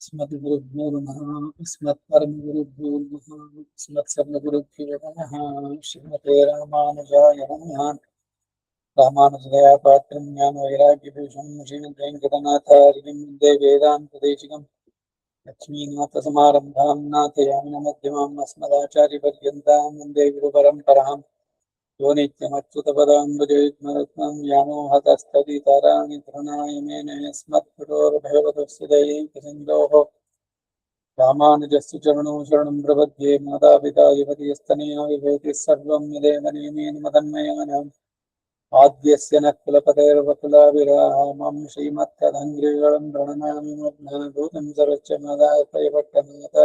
अस्मद्गुरुभ्यो नमः। अस्मत्परमगुरुभ्यो नमः। अस्मत्सर्वगुरुभ्यो नमः। श्रीमते रामानुजाय नमः। रामानुजदया पात्रं ज्ञानवैराग्यभूषणं श्रीमद्वेङ्कटनाथार्यं वन्दे वेदान्तदेशिकं लक्ष्मीनाथसमारम्भां नाथयामिनमध्यमाम् अस्मदाचार्यपर्यन्तां वन्दे गुरुपरम्परां यो नित्यमच्युतपदाम्बुजयुग्मरत्नं व्यामोहतस्तदितराणि तृणाय मेने यस्मत्पुरोर्भगवतस्य दयैकसिन्धोः रामानुजस्य चरणौ शरणं प्रपद्ये। मातापिता युवतीस्तनया विभूतिः सर्वं यदेव नियमेन मदन्मयानाम् आद्यस्य न कुलपतेर्वकुलाभिरामं श्रीमत्तदङ्घ्रिगणं प्रणमामि मूर्ध्नाभूतं सर्वच्च मदायपयपट्टनाथ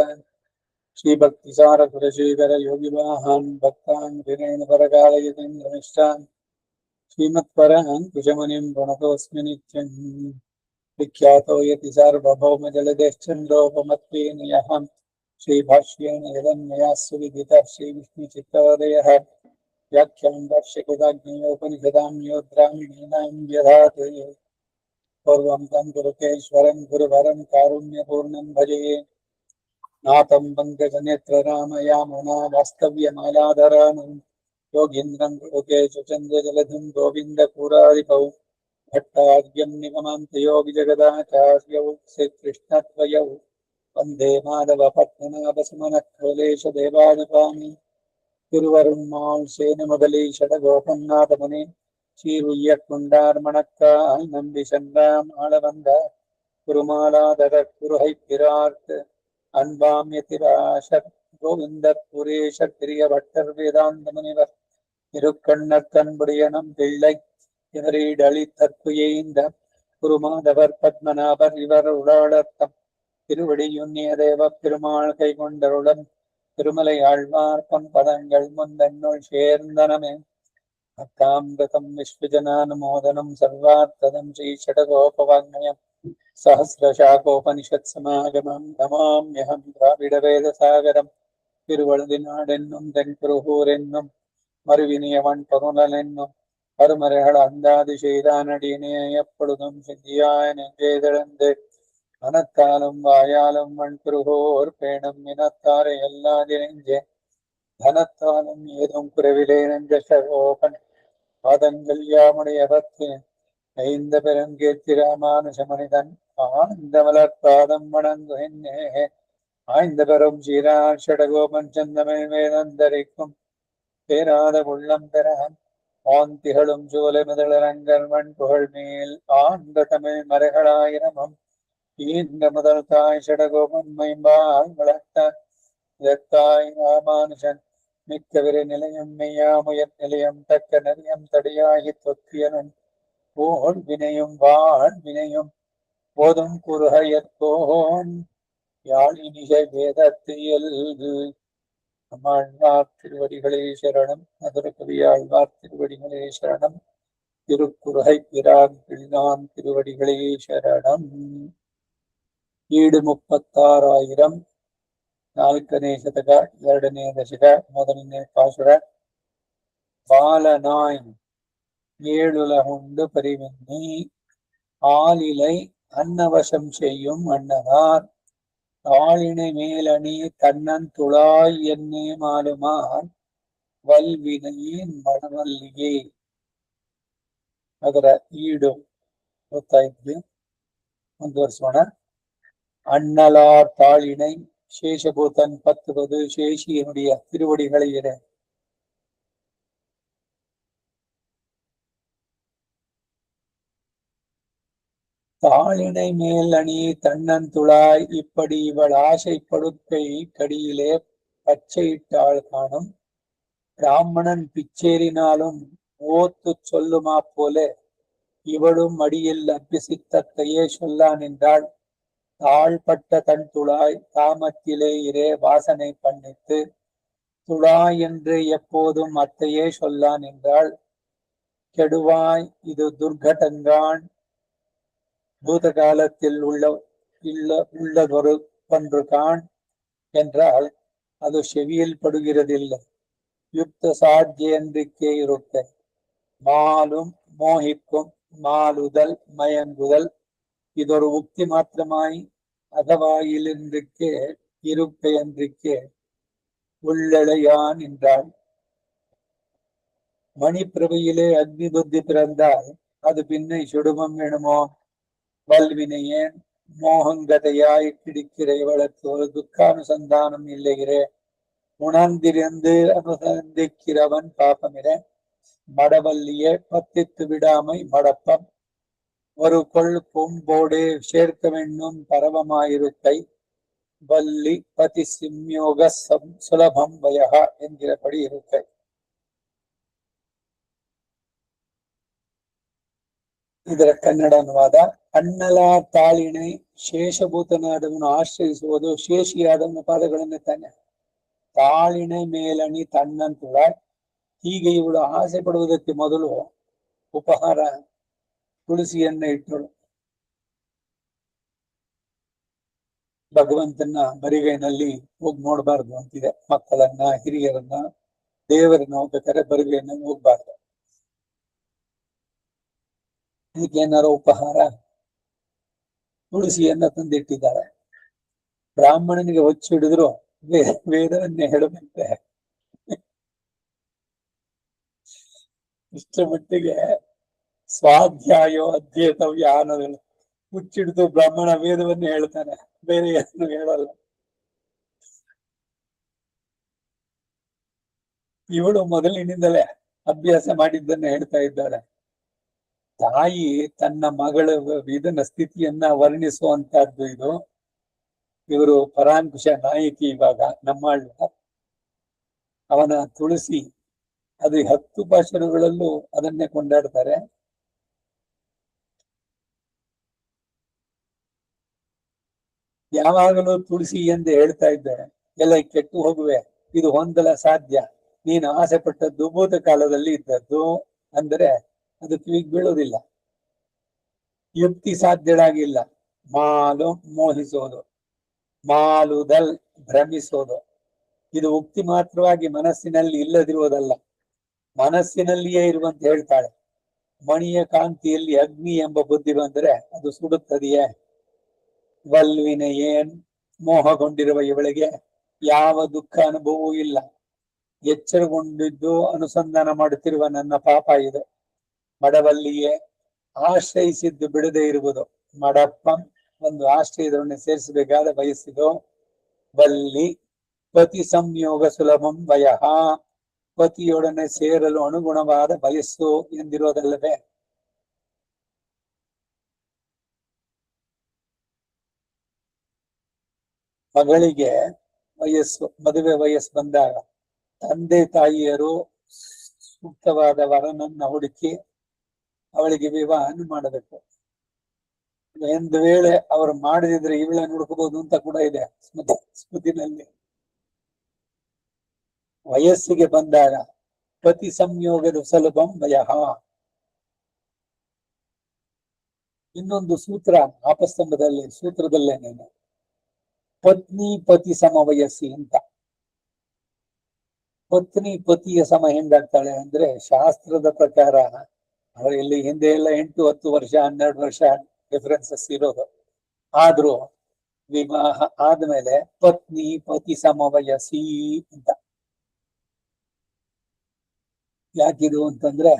श्रीभक्तिसारकुलशेखर योगिवाहान् भक्तान् विरेणुपरकालयतीन्द्रमिष्टान् श्रीमत्परान् कुशमुनिं प्रणतोऽस्मि नित्यम्। विख्यातो यति सार्वभौमजलदेश्चन्द्रोपमत्वेन यः श्रीभाष्येन यदन्मया सुविदितः श्रीविष्णुचित्तोदयः व्याख्यां वर्षकृताग्नेयोपनिषदां योद्रामिणीनां व्यधात् पूर्वं तं गुरुकेश्वरं गुरुवरं कारुण्यपूर्णं भजे नाथं पङ्कजनेत्ररामयामुना वास्तव्यमालाधरानं योगीन्द्रं गुरुकेशचन्द्रजलधिं गोविन्दपुरारिपौ भट्टाद्यं निगमान्तयोगिजगदाचार्यौ श्रीकृष्णद्वयौ वन्दे माधवपद्मनाभसुमनःखोलेशदेवानुपामि திருவருண்மால் சேனமுதலி ஷடகோபநாதமுனி சீருய்ய குண்டார்மணக்கால் நம்பி சென்றாம் ஆளவந்த குருமாலாதர குருகை பிரார்த்து அன்பாம் யதிராசர் கோவிந்த புரேஷ பிரிய பட்டர் வேதாந்த முனிவர் திருக்கண்ணர் கண்புடையனம் பிள்ளை இவரீடளி தற்குயைந்த குருமாதவர் பத்மநாபர் இவர் உடாளர்த்தம் திருவடியுன்னிய தேவ பெருமாள் கைகொண்டருடன் திருமலை ஆழ்வார்க்கம் பதங்கள் முந்தன்னுள் சேர்ந்தனமே அத்தாம்பிரதம் விஸ்வஜனானுமோதனம் சர்வார்த்ததம் ஸ்ரீ ஷடகோபவாங்மயம் சஹசிரசாகோபனிஷத் சமாகமம் நமாம்யஹம் திராவிட வேத சாகரம் திருவழுதினாடென்னும் தென்குருகூர் என்னும் மறுவினியவன் பருணல் என்னும் அருமறைகள் அந்தாதி செய்தானடியினே எப்பொழுதும் சித்தியாய நெஞ்சேதழந்து மனத்தாலும் வாயாலும் மண்குருகோர் பேணும் இனத்தாரை எல்லாதிரஞ்சே தனத்தாலும் ஏதும் குறைவிலே நெஞ்ச சகோபன் பாதங்கள் யாமுடையவர்க்கு ஐந்த பெருங்கீர்த்தி ராமானுஜ மனிதன் ஆய்ந்த மலர்பாதம் வணங்குகின்றே ஆய்ந்த பெரும் சீரார் ஷடகோபன் செந்தமிழ் வேதந்தரிக்கும் பேராத உள்ளம் பெற ஆன் திகழும் சோலை முதலரங்கர் மண் புகழ் மேல் ஆண்ட தமிழ் மறைகளாயிரமும் ஈந்த முதல் தாய் ஷடகோபன் மைம்பால் வளர்த்த இதற்காய் ராமானுஜன் மிக்க விரை நிலையம் மெய்யாமுயர் நிலையம் தக்க நெறியம் தடியாகி தொக்கியனும் போல் வினையும் வாழ் வினையும் போதும் குறுகையற்கோன் யாழினிக வேதத்தியல் நம்மாழ்வார் திருவடிகளே சரணம். மதுரகவியாழ்வார் திருவடிகளே சரணம். திருக்குறுகை பிரான் பிள்ளான் திருவடிகளே சரணம். ಈಡು 36,000 ನಾಲ್ಕನೇ ಶತಕ 2ನೇ ದಶಕ 1ನೇ ಪಾಸುರ. பாலனாய் ஏழுலகுண்டு பரிவின்னி ஆலிலை அன்னவசம் செய்யும் அன்னதார் தாளினை மேலணி தன்னன் துளாய் என்னே மாலுமார் வல்வினையின் மணவல்லியே. ಅದರ ಈಡು ಗೊತ್ತಾಯ್ತು, ಮುಂದುವರಿಸೋಣ. அண்ணலார் தாளினை சேஷபூதன் 10 சேஷியனுடைய திருவடிகளிலே தாளினை மேல் அணி தன்னன் துளாய் இப்படி இவள் ஆசைப்படுக்கை கடியிலே பச்சையிட்டாள் காணும். பிராமணன் பிச்சேரினாலும் ஓத்து சொல்லுமா போல இவளும் அடியில் அபிசித்தத்தையே சொல்லா நின்றாள். தாழ்பட்ட தன் துளாய் தாமத்திலே இரே வாசனை பண்ணித்து துளாய் என்று எப்போதும் அத்தையே சொல்லா நின்றாள். கெடுவாய் இது துர்கடங்கான் பூத காலத்தில் உள்ளதொரு பன்று கான் என்றால் அது செவியில் படுகிறதில்லை. யுக்த சாத்தியன்றிக்கே இருக்க மாலும் மோகிக்கும் மாலுதல் மயங்குதல் இதொரு உக்தி மாத்திரமாய் அகவாயிலின்றிருக்கே இருப்பெயன்றிருக்கே உள்ளழையான் என்றாள். மணிப்பிரபையிலே அக்னி புத்தி பிறந்தால் அது பின்னை சுடுமம் வேணுமோ? வல்வினையேன் மோகங்கதையாய் கிடிக்கிற இவளுக்கு ஒரு துக்கானுசந்தானம் இல்லைகிறே. உணர்ந்திருந்து அனுசந்திக்கிறவன் பாப்பமிட மடவல்லியே பத்தித்து விடாமை மடப்பம் ஒரு கொள் கொம்போடே சேர்க்க வேண்டும் பரவமாயிருக்கை வல்லி பதி சிம்யோக சுலபம் வயகா என்கிறபடி இருக்கை. ಇದರ ಕನ್ನಡ ಅನುವಾದ. ಅನ್ನಲ ತಾಳಿಣೆ ಶೇಷಭೂತನಾದವನು ಆಶ್ರಯಿಸುವುದು ಶೇಷಿಯಾದವನ ಪಾದಗಳನ್ನೆತ್ತಾನೆ. ತಾಳಿಣೆ ಮೇಲಣಿ ತನ್ನಂತುಳ. ಹೀಗೆ ಇವಳು ಆಸೆ ಪಡುವುದಕ್ಕೆ ಮೊದಲು ಉಪಹಾರ ತುಳಸಿಯನ್ನ ಇಟ್ಟಳು. ಭಗವಂತನ ಬರಿಗೈನಲ್ಲಿ ಹೋಗಿ ನೋಡ್ಬಾರ್ದು ಅಂತಿದೆ. ಮಕ್ಕಳನ್ನ, ಹಿರಿಯರನ್ನ, ದೇವರನ್ನ ಹೋಗ್ಬೇಕಾದ್ರೆ ಬರಿಗೈನಲ್ಲಿ ಹೋಗ್ಬಾರ್ದು. ಇದಕ್ಕೇನಾರ ಉಪಹಾರ ತುಳಸಿಯನ್ನ ತಂದಿಟ್ಟಿದ್ದಾರೆ. ಬ್ರಾಹ್ಮಣನಿಗೆ ಹೊಚ್ಚಿ ಹಿಡಿದ್ರು ವೇದವನ್ನೇ ಹೇಳಬೇಕೆ. ಇಷ್ಟ ಮಟ್ಟಿಗೆ ಸ್ವಾಧ್ಯಾಯೋ ಅಧ್ಯೇತವ್ಯ ಅನ್ನೋದಿಲ್ಲ. ಮುಚ್ಚಿಡಿದು ಬ್ರಾಹ್ಮಣ ವೇದವನ್ನೇ ಹೇಳ್ತಾನೆ, ಬೇರೆ ಏನು ಹೇಳಲ್ಲ. ಇವಳು ಮೊದಲಿನಿಂದಲೇ ಅಭ್ಯಾಸ ಮಾಡಿದ್ದನ್ನ ಹೇಳ್ತಾ ಇದ್ದಾಳೆ. ತಾಯಿ ತನ್ನ ಮಗಳ ಇದನ್ನ ಸ್ಥಿತಿಯನ್ನ ವರ್ಣಿಸುವಂತಹದ್ದು ಇದು. ಇವರು ಪರಾಂಕುಶ ನಾಯಕಿ. ಇವಾಗ ನಮ್ಮಾಳ ಅವನ ತುಳಸಿ ಅದು 10 ಭಾಷೆಗಳಲ್ಲೂ ಅದನ್ನೇ ಕೊಂಡಾಡ್ತಾರೆ. ಯಾವಾಗಲೂ ತುಳಸಿ ಎಂದು ಹೇಳ್ತಾ ಇದ್ದಾರೆ. ಎಲ್ಲ ಕೆಟ್ಟು ಹೋಗುವೆ, ಇದು ಹೊಂದಲ ಸಾಧ್ಯ, ನೀನು ಆಸೆ ಪಟ್ಟದ್ದು ಭೂತ ಕಾಲದಲ್ಲಿ ಇದ್ದದ್ದು ಅಂದ್ರೆ ಅದು ಕಿವಿಗೆ ಬೀಳೋದಿಲ್ಲ. ಯುಕ್ತಿ ಸಾಧ್ಯಳಾಗಿಲ್ಲ. ಮಾಲು ಮೋಹಿಸೋದು, ಮಾಲುದಲ್ ಭ್ರಮಿಸೋದು. ಇದು ಉಕ್ತಿ ಮಾತ್ರವಾಗಿ ಮನಸ್ಸಿನಲ್ಲಿ ಇಲ್ಲದಿರುವುದಲ್ಲ, ಮನಸ್ಸಿನಲ್ಲಿಯೇ ಇರುವಂತ ಹೇಳ್ತಾಳೆ. ಮಣಿಯ ಕಾಂತಿಯಲ್ಲಿ ಅಗ್ನಿ ಎಂಬ ಬುದ್ಧಿ ಬಂದರೆ ಅದು ಸುಡುತ್ತದೆಯೇ? ವಲ್ವಿನೆಯೇನ್ ಮೋಹಗೊಂಡಿರುವ ಇವಳಿಗೆ ಯಾವ ದುಃಖ ಅನುಭವವೂ ಇಲ್ಲ. ಎಚ್ಚರಗೊಂಡಿದ್ದು ಅನುಸಂಧಾನ ಮಾಡುತ್ತಿರುವ ನನ್ನ ಪಾಪ ಇದು. ಮಡವಲ್ಲಿಯೇ ಆಶ್ರಯಿಸಿದ್ದು ಬಿಡದೆ ಇರುವುದು. ಮಡಪ್ಪಂ ಒಂದು ಆಶ್ರಯದವನ್ನೇ ಸೇರಿಸಬೇಕಾದ ಬಯಸಿದು. ವಲ್ಲಿ ಪತಿ ಸಂಯೋಗ ಸುಲಭಂ ವಯಃ, ಪತಿಯೊಡನೆ ಸೇರಲು ಅನುಗುಣವಾದ ಬಯಸ್ಸು ಎಂದಿರೋದಲ್ಲವೇ? ಮಗಳಿಗೆ ಮದುವೆ ವಯಸ್ಸು ಬಂದಾಗ ತಂದೆ ತಾಯಿಯರು ಸೂಕ್ತವಾದ ವರನನ್ನ ಹುಡುಕಿ ಅವಳಿಗೆ ವಿವಾಹ ಮಾಡಬೇಕು. ಒಂದು ವೇಳೆ ಅವರು ಮಾಡದಿದ್ರೆ ಇವಳನ್ನು ಹುಡುಕಬಹುದು ಅಂತ ಕೂಡ ಇದೆ ಸ್ಮೃತಿನಲ್ಲಿ. ವಯಸ್ಸಿಗೆ ಬಂದಾಗ ಪತಿ ಸಂಯೋಗದ ಸುಲಭಂ ವಯಃ. ಇನ್ನೊಂದು ಸೂತ್ರ ಆಪಸ್ತಂಭದಲ್ಲಿ ಸೂತ್ರದಲ್ಲೇನೇನು, ಪತ್ನಿ ಪತಿ ಸಮ ವಯಸ್ಸಿ ಅಂತ. ಪತ್ನಿ ಪತಿಯ ಸಮ ಹೆಂಗಾಗ್ತಾಳೆ ಅಂದ್ರೆ ಶಾಸ್ತ್ರದ ಪ್ರಕಾರ ಇಲ್ಲಿ ಹಿಂದೆ ಎಲ್ಲ 8, 10 ವರ್ಷ 12 ವರ್ಷ ಡಿಫರೆನ್ಸಸ್ ಇರೋದು. ಆದ್ರೂ ವಿವಾಹ ಆದ್ಮೇಲೆ ಪತ್ನಿ ಪತಿ ಸಮ ವಯಸ್ಸಿ ಅಂತ. ಯಾಕಿದು ಅಂತಂದ್ರೆ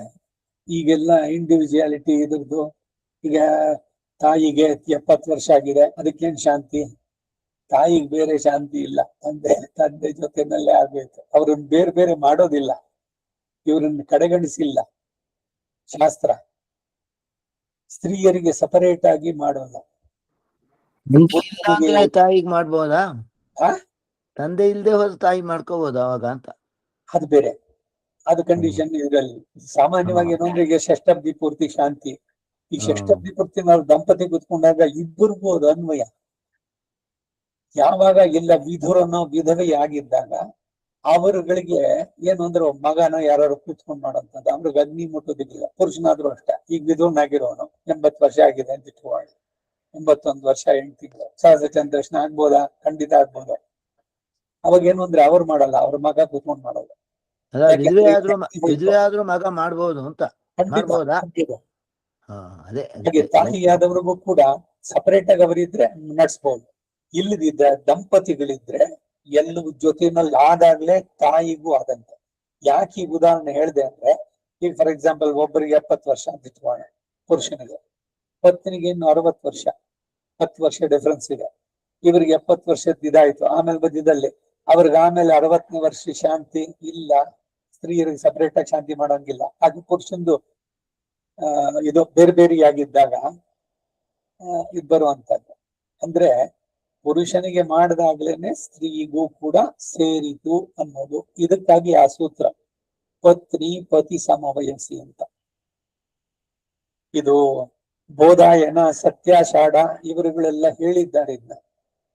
ಈಗೆಲ್ಲ ಇಂಡಿವಿಜುವಾಲಿಟಿ ಇದ್ರದ್ದು. ಈಗ ತಾಯಿಗೆ 70 ವರ್ಷ ಆಗಿದೆ, ಅದಕ್ಕೇನ್ ಶಾಂತಿ? ತಾಯಿಗೆ ಬೇರೆ ಶಾಂತಿ ಇಲ್ಲ, ತಂದೆ ಜೊತೆನಲ್ಲೇ ಆಗ್ಬೇಕು. ಅವ್ರನ್ನ ಬೇರೆ ಬೇರೆ ಮಾಡೋದಿಲ್ಲ, ಇವ್ರನ್ನ ಕಡೆಗಣಿಸಿಲ್ಲ ಶಾಸ್ತ್ರ. ಸ್ತ್ರೀಯರಿಗೆ ಸಪರೇಟ್ ಆಗಿ ಮಾಡೋಲ್ಲ. ತಾಯಿಗೆ ಮಾಡ್ಬೋದಾ? ತಂದೆ ಇಲ್ದೆ ಹೋದ ತಾಯಿ ಮಾಡ್ಕೋಬಹುದು ಅವಾಗ ಅಂತ. ಅದು ಬೇರೆ, ಅದು ಕಂಡೀಷನ್ ಇದರಲ್ಲಿ. ಸಾಮಾನ್ಯವಾಗಿ ಏನು ಅಂದ್ರೆ ಈಗ ಷಷ್ಠಬ್ದಿ ಪೂರ್ತಿ ಶಾಂತಿ. ಈ ಷಷ್ಠಬ್ದಿ ಪೂರ್ತಿ ನಾವು ದಂಪತಿ ಕೂತ್ಕೊಂಡಾಗ ಇಬ್ಬರಿಗೂ ಅದು ಅನ್ವಯ. ಯಾವಾಗ ಇಲ್ಲ ವಿಧುರನೋ ವಿಧವೆ ಆಗಿದ್ದಾಗ ಅವರುಗಳಿಗೆ ಏನು ಅಂದ್ರೆ ಮಗನ ಯಾರು ಕೂತ್ಕೊಂಡ್ ಮಾಡೋಂಥದ್ದು, ಅವ್ರಿಗೆ ಅಗ್ನಿ ಮುಟ್ಟೋದಿಲ್ಲ. ಪುರುಷನಾದ್ರೂ ಅಷ್ಟೇ. ಈಗ ವಿಧುರನಾಗಿರೋನು 80 ವರ್ಷ ಆಗಿದೆ ಅಂತ ಇಟ್ಕೊಳ್ಳಿ, 81 ವರ್ಷ 8 ತಿಂಗಳು ಸಹಜ ಚಂದ್ರಶನ ಆಗ್ಬೋದಾ? ಖಂಡಿತ ಆಗ್ಬೋದು. ಅವಾಗ ಏನು ಅಂದ್ರೆ ಅವ್ರು ಮಾಡಲ್ಲ, ಅವ್ರ ಮಗ ಕೂತ್ಕೊಂಡ್ ಮಾಡೋದು. ವಿಧವೆ ಆದ್ರೂ ಮಗ ಮಾಡ್ಬೋದು ಅಂತ. ಹಾಗೆ ತಾಯಿಯಾದವ್ರಿಗೂ ಕೂಡ ಸಪರೇಟ್ ಆಗಿ ಅವರಿದ್ರೆ ನಡೆಸ್ಬೋದು. ಇಲ್ಲದಿದ್ದ ದಂಪತಿಗಳಿದ್ರೆ ಎಲ್ಲವೂ ಜೊತೆನಲ್ಲಿ ಆದಾಗ್ಲೇ ತಾಯಿಗೂ ಆದಂತೆ. ಯಾಕೆ ಈ ಉದಾಹರಣೆ ಹೇಳಿದೆ ಅಂದ್ರೆ, ಈಗ ಫಾರ್ ಎಕ್ಸಾಂಪಲ್ ಒಬ್ಬರಿಗೆ 70 ವರ್ಷ ಅಂತ ಇಟ್ಕೋಣ ಪುರುಷನಿಗೆ, ಪತ್ನಿಗೆ ಇನ್ನು 60 ವರ್ಷ, 10 ವರ್ಷ ಡಿಫ್ರೆನ್ಸ್ ಇದೆ. ಇವರಿಗೆ 70 ವರ್ಷದ ಇದಾಯ್ತು, ಆಮೇಲೆ ಬದಿದಲ್ಲಿ ಅವ್ರಿಗೆ ಆಮೇಲೆ 60ನೇ ವರ್ಷ ಶಾಂತಿ ಇಲ್ಲ. ಸ್ತ್ರೀಯರಿಗೆ ಸಪರೇಟ್ ಆಗಿ ಶಾಂತಿ ಮಾಡೋಂಗಿಲ್ಲ. ಅದು ಪುರುಷಂದು ಇದು ಬೇರೆ ಬೇರೆಯಾಗಿದ್ದಾಗ ಇದು ಬರುವಂತದ್ದು. ಅಂದ್ರೆ ಪುರುಷನಿಗೆ ಮಾಡಿದಾಗ್ಲೇನೆ ಸ್ತ್ರೀಗೂ ಕೂಡ ಸೇರಿತು ಅನ್ನೋದು. ಇದಕ್ಕಾಗಿ ಆ ಸೂತ್ರ ಪತ್ನಿ ಪತಿ ಸಮವಯಸ್ಸಿ ಅಂತ. ಇದು ಬೋಧಾಯನ, ಸತ್ಯಾಷಾಢ ಇವರುಗಳೆಲ್ಲ ಹೇಳಿದ್ದಾರೆ ಇದನ್ನ.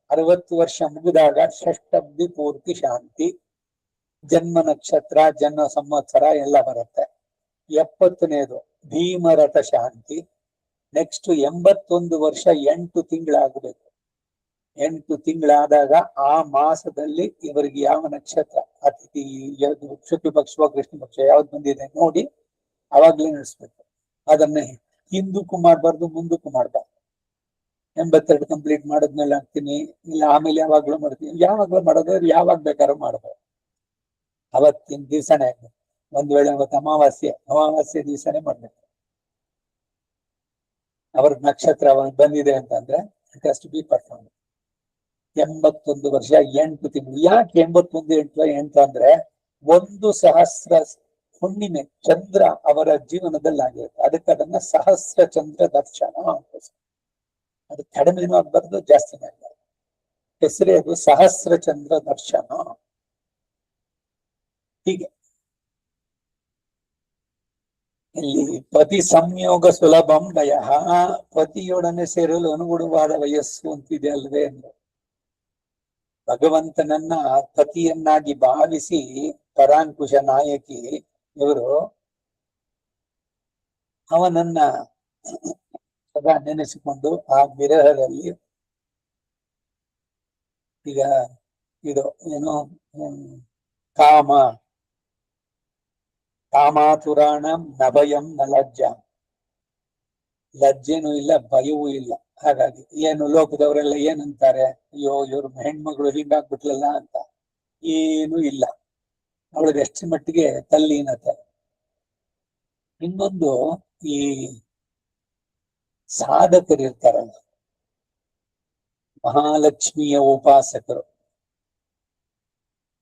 60 ವರ್ಷ ಮುಗಿದಾಗ ಷಷ್ಠಬ್ದಿ ಪೂರ್ತಿ ಶಾಂತಿ, ಜನ್ಮ ನಕ್ಷತ್ರ, ಜನ್ಮ ಸಂವತ್ಸರ ಎಲ್ಲ ಬರುತ್ತೆ. 70ನೇದು ಭೀಮರಥ ಶಾಂತಿ. ನೆಕ್ಸ್ಟ್ 81 ವರ್ಷ 8 ತಿಂಗಳಾಗಬೇಕು. 8 ತಿಂಗಳಾದಾಗ ಆ ಮಾಸದಲ್ಲಿ ಇವರಿಗೆ ಯಾವ ನಕ್ಷತ್ರ, ಅತಿಥಿ, ಶುಕ್ಲ ಪಕ್ಷ ಕೃಷ್ಣ ಪಕ್ಷ ಯಾವ್ದು ಬಂದಿದೆ ನೋಡಿ ಅವಾಗ್ಲೇ ನಡೆಸ್ಬೇಕು. ಅದನ್ನೇ ಹಿಂದಕ್ಕೂ ಮಾಡ್ಬಾರ್ದು, ಮುಂದಕ್ಕೂ ಮಾಡ್ಬಾರ್ದು. 82 ಕಂಪ್ಲೀಟ್ ಮಾಡಿದ್ಮೇಲೆ ಆಗ್ತೀನಿ, ಇಲ್ಲ ಆಮೇಲೆ ಯಾವಾಗ್ಲೂ ಮಾಡ್ತೀನಿ. ಯಾವಾಗ್ಲೂ ಮಾಡೋದು, ಯಾವಾಗ ಬೇಕಾದ್ರೂ ಮಾಡ್ಬೋದು. ಅವತ್ತಿನ ದಿವಸನೇ, ಒಂದ್ ವೇಳೆ ಅವತ್ತು ಅಮಾವಾಸ್ಯೆ ದಿವಸನೇ ಮಾಡ್ಬೇಕು. ಅವ್ರ ನಕ್ಷತ್ರ ಬಂದಿದೆ ಅಂತಂದ್ರೆ it has to be perform. 81 ವರ್ಷ 8 ತಿಂಗಳು. ಯಾಕೆ 81, 8 ಅಂದ್ರೆ 1,000 ಹುಣ್ಣಿಮೆ ಚಂದ್ರ ಅವರ ಜೀವನದಲ್ಲಿ ಆಗಿರುತ್ತೆ. ಅದಕ್ಕೆ ಅದನ್ನ ಸಹಸ್ರ ಚಂದ್ರ ದರ್ಶನ ಅಂತ. ಅದು ಕಡಿಮೆನೂ ಆಗ್ಬಾರ್ದು, ಜಾಸ್ತಿನೂ ಆಗ್ಬಾರ್ದು. ಹೆಸರೇ ಅದು ಸಹಸ್ರ ಚಂದ್ರ ದರ್ಶನ. ಹೀಗೆ ಇಲ್ಲಿ ಪತಿ ಸಂಯೋಗ ಸುಲಭಂ ಭಯ, ಪತಿಯೊಡನೆ ಸೇರಲು ಅನುಗುಣವಾದ ವಯಸ್ಸು ಅಂತಿದೆ ಅಲ್ವೇ ಅಂದ್ರೆ, ಭಗವಂತನನ್ನ ಪತಿಯನ್ನಾಗಿ ಭಾವಿಸಿ ಪರಾಂಕುಶ ನಾಯಕಿ ಇವರು ಅವನನ್ನ ಸದಾ ನೆನೆಸಿಕೊಂಡು ಆ ವಿರಹದಲ್ಲಿ ಈಗ ಇದು ಏನು ಕಾಮಾತುರಾಣ ನಭಯಂ ನ ಲಜ್ಜ, ಲಜ್ಜೆನೂ ಇಲ್ಲ, ಭಯವೂ ಇಲ್ಲ. ಹಾಗಾಗಿ ಏನು ಲೋಕದವರೆಲ್ಲ ಏನಂತಾರೆ, ಅಯ್ಯೋ ಇವ್ರ ಹೆಣ್ಮಗಳು ಹೀಗಾಗ್ಬಿಟ್ಲಲ್ಲ ಅಂತ. ಏನೂ ಇಲ್ಲ, ಅವಳಿಗೆ ಎಷ್ಟು ಮಟ್ಟಿಗೆ ತಲ್ಲೀನತೆ. ಇನ್ನೊಂದು, ಈ ಸಾಧಕರು ಇರ್ತಾರಲ್ಲ, ಮಹಾಲಕ್ಷ್ಮಿಯ ಉಪಾಸಕರು,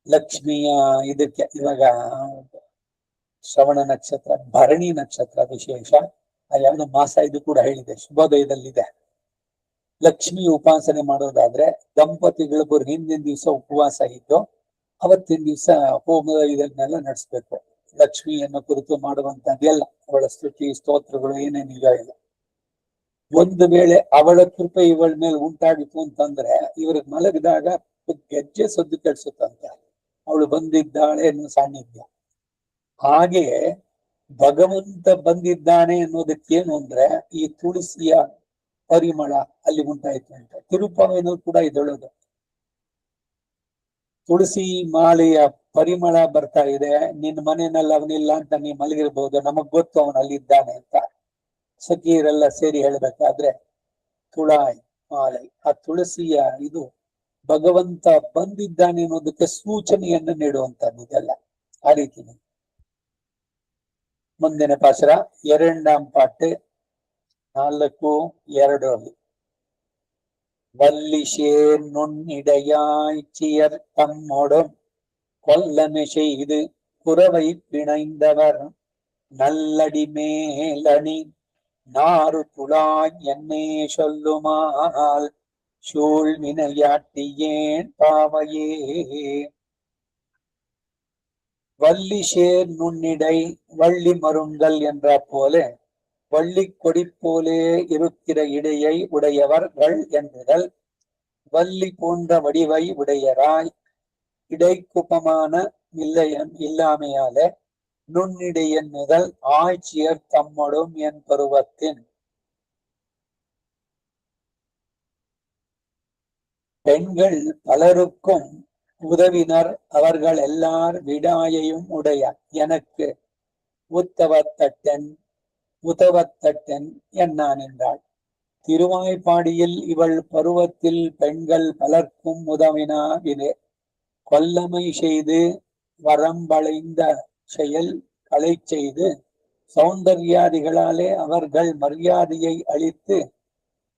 ಲಕ್ಷ್ಮಿಯ ಇದಕ್ಕೆ ಇವಾಗ ಶ್ರವಣ ನಕ್ಷತ್ರ, ಭರಣಿ ನಕ್ಷತ್ರ ವಿಶೇಷ, ಯಾವ್ದೋ ಮಾಸ ಇದು ಕೂಡ ಹೇಳಿದೆ, ಶುಭೋದಯದಲ್ಲಿದೆ. ಲಕ್ಷ್ಮಿ ಉಪಾಸನೆ ಮಾಡೋದಾದ್ರೆ ದಂಪತಿಗಳಿಬ್ಬರು ಹಿಂದಿನ ದಿವಸ ಉಪವಾಸ ಇದ್ದು ಅವತ್ತಿನ ದಿವಸ ಹೋಮ ಇದನ್ನೆಲ್ಲ ನಡೆಸ್ಬೇಕು. ಲಕ್ಷ್ಮಿಯನ್ನು ಕುರಿತು ಮಾಡುವಂತದ್ದೆಲ್ಲ, ಅವಳ ಸ್ತುತಿ ಸ್ತೋತ್ರಗಳು ಏನೇನಿಲ್ಲ ಇಲ್ಲ. ಒಂದು ವೇಳೆ ಅವಳ ಕೃಪೆ ಇವಳ ಮೇಲೆ ಉಂಟಾಗಿತ್ತು ಅಂತಂದ್ರೆ ಇವ್ರಿಗೆ ಮಲಗಿದಾಗ ಗೆಜ್ಜೆ ಸದ್ದು ಕೆಡ್ಸುತ್ತಂತೆ, ಅವಳು ಬಂದಿದ್ದಾಳೆ ಅನ್ನೋ ಸಾನ್ನಿಧ್ಯ. ಹಾಗೆ ಭಗವಂತ ಬಂದಿದ್ದಾನೆ ಅನ್ನೋದಕ್ಕೇನು ಅಂದ್ರೆ ಈ ತುಳಸಿಯ ಪರಿಮಳ ಅಲ್ಲಿ ಉಂಟಾಯ್ತು ಅಂತ. ತಿರುಪಾವೆನಲ್ಲಿ ಕೂಡ ಇದೊಳದು ತುಳಸಿ ಮಾಲೆಯ ಪರಿಮಳ ಬರ್ತಾ ಇದೆ. ನಿನ್ನ ಮನೆಯಲ್ಲಿ ಅವನಿಲ್ಲ ಅಂತ ನೀ ಮಲಗಿರ್ಬಹುದು, ನಮಗ್ ಗೊತ್ತು ಅವನಲ್ಲಿದ್ದಾನೆ ಅಂತ. ಸಖಿಯರೆಲ್ಲ ಸೇರಿ ಹೇಳ್ಬೇಕಾದ್ರೆ ತುಳಾಯ್ ಮಾಲೆ, ಆ ತುಳಸಿಯ ಇದು ಭಗವಂತ ಬಂದಿದ್ದಾನೆ ಅನ್ನೋದಕ್ಕೆ ಸೂಚನೆಯನ್ನು ನೀಡುವಂತದ್ದು ಇದೆಲ್ಲ. ಆ ರೀತಿ ಮುಂದಿನ ಪಾಶರ 2ಾம் ಪಾಠ 4:2 வல்லிஷேர் நுண்ணிடையாய் சியர் தம்மோடும் கொல்லனை செய்து குறவை பிணைந்தவர் நல்லடி மேலணி நாறு துளாய் என்னே சொல்லுமால் சூழ் வினையாட்டியேன் பாவையே. வல்லிஷேர் நுண்ணிடை, வள்ளி மருங்கல் என்ற போல வள்ளி கொடி போலே இருக்கிற இடையை உடையவர்கள் என்பதல், வள்ளி போன்ற வடிவை உடையராய் இடைக்குப்பமான இல்லாமையால நுண்ணிடையன் முதல் ஆட்சியர் தம்மடும் என் பருவத்தின் பெண்கள் பலருக்கும் உதவினர், அவர்கள் எல்லார் விடாயையும் உடைய எனக்கு உத்தவத்தட்டன் என்னான் என்றாள். திருவாய்ப்பாடியில் இவள் பருவத்தில் பெண்கள் பலர்க்கும் உதவினாவிலே கொல்லமை செய்து வரம்பளைந்த செயல் களை செய்து சௌந்தர்யாதிகளாலே அவர்கள் மரியாதையை அளித்து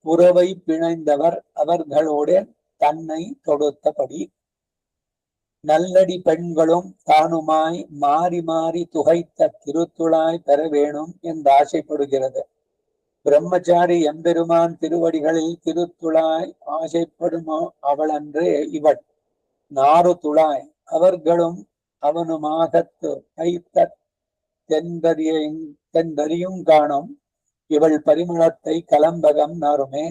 உறவை பிணைந்தவர் அவர்களோடு தன்னை தொடுத்தபடி நல்லடி பெண்களும் தானுமாய் மாறி மாறி துகைத்த திருத்துழாய் பெற வேணும் என்று ஆசைப்படுகிறது. பிரம்மச்சாரி எம்பெருமான் திருவடிகளில் திருத்துழாய் ஆசைப்படுமோ அவளன்றே இவள் நாறு துழாய் அவர்களும் அவனுமாகத்து கைத்த தென்பறியும் காணும் இவள் பரிமளத்தை கலம்பகம் நாருமே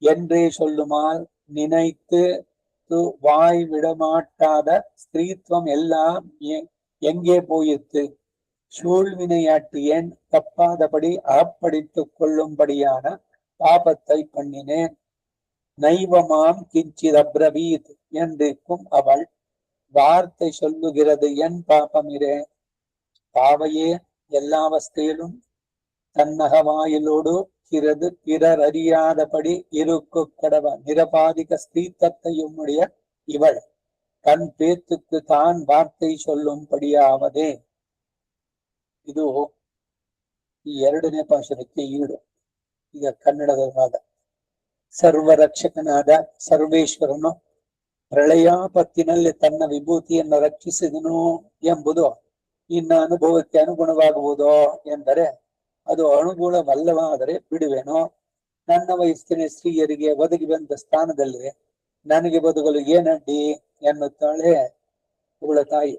என்றே சொல்லுமால் நினைத்து வாய் விடமாட்டாத ஸ்திரீத்துவம் எல்லாம் எங்கே போயிற்று? சூழ்வினையாட்டியேன் தப்பாதபடி அகப்படித்துக் கொள்ளும்படியான பாபத்தை பண்ணினேன். நைவமாம் கிஞ்சிதப்ரவீத் என்றிருக்கும் அவள் வார்த்தை சொல்லுகிறது என் பாபமிரே. பாவையே எல்லா அவஸ்தையிலும் தன்னகவாயிலோடு பிறர் அறியாதபடி இருக்கு கடவ நிரபாதிக ஸ்திரீத்தத்தையும் உடைய இவள் கண் பேத்துக்கு தான் வார்த்தை சொல்லும்படியாவதே. ಇದು ಈ 2ನೇ ಪಾಶುರಕ್ಕೆ ಈಡು. ಈಗ ಕನ್ನಡದ ಭಾಗ. ಸರ್ವರಕ್ಷಕನಾದ ಸರ್ವೇಶ್ವರನು ಪ್ರಳಯಾಪತ್ತಿನಲ್ಲಿ ತನ್ನ ವಿಭೂತಿಯನ್ನು ರಕ್ಷಿಸಿದನು ಎಂಬುದು ಇನ್ನ ಅನುಭವಕ್ಕೆ ಅನುಗುಣವಾಗುವುದೋ ಎಂದರೆ ಅದು ಅನುಗುಣವಲ್ಲವಾದರೆ ಬಿಡುವೆನೋ. ನನ್ನ ವಯಸ್ಸಿನ ಸ್ತ್ರೀಯರಿಗೆ ಒದಗಿ ಬಂದ ಸ್ಥಾನದಲ್ಲಿ ನನಗೆ ಬದುಕಲು ಏನಡ್ಡಿ ಎನ್ನುತ್ತಾಳೆ ಇವಳ ತಾಯಿ.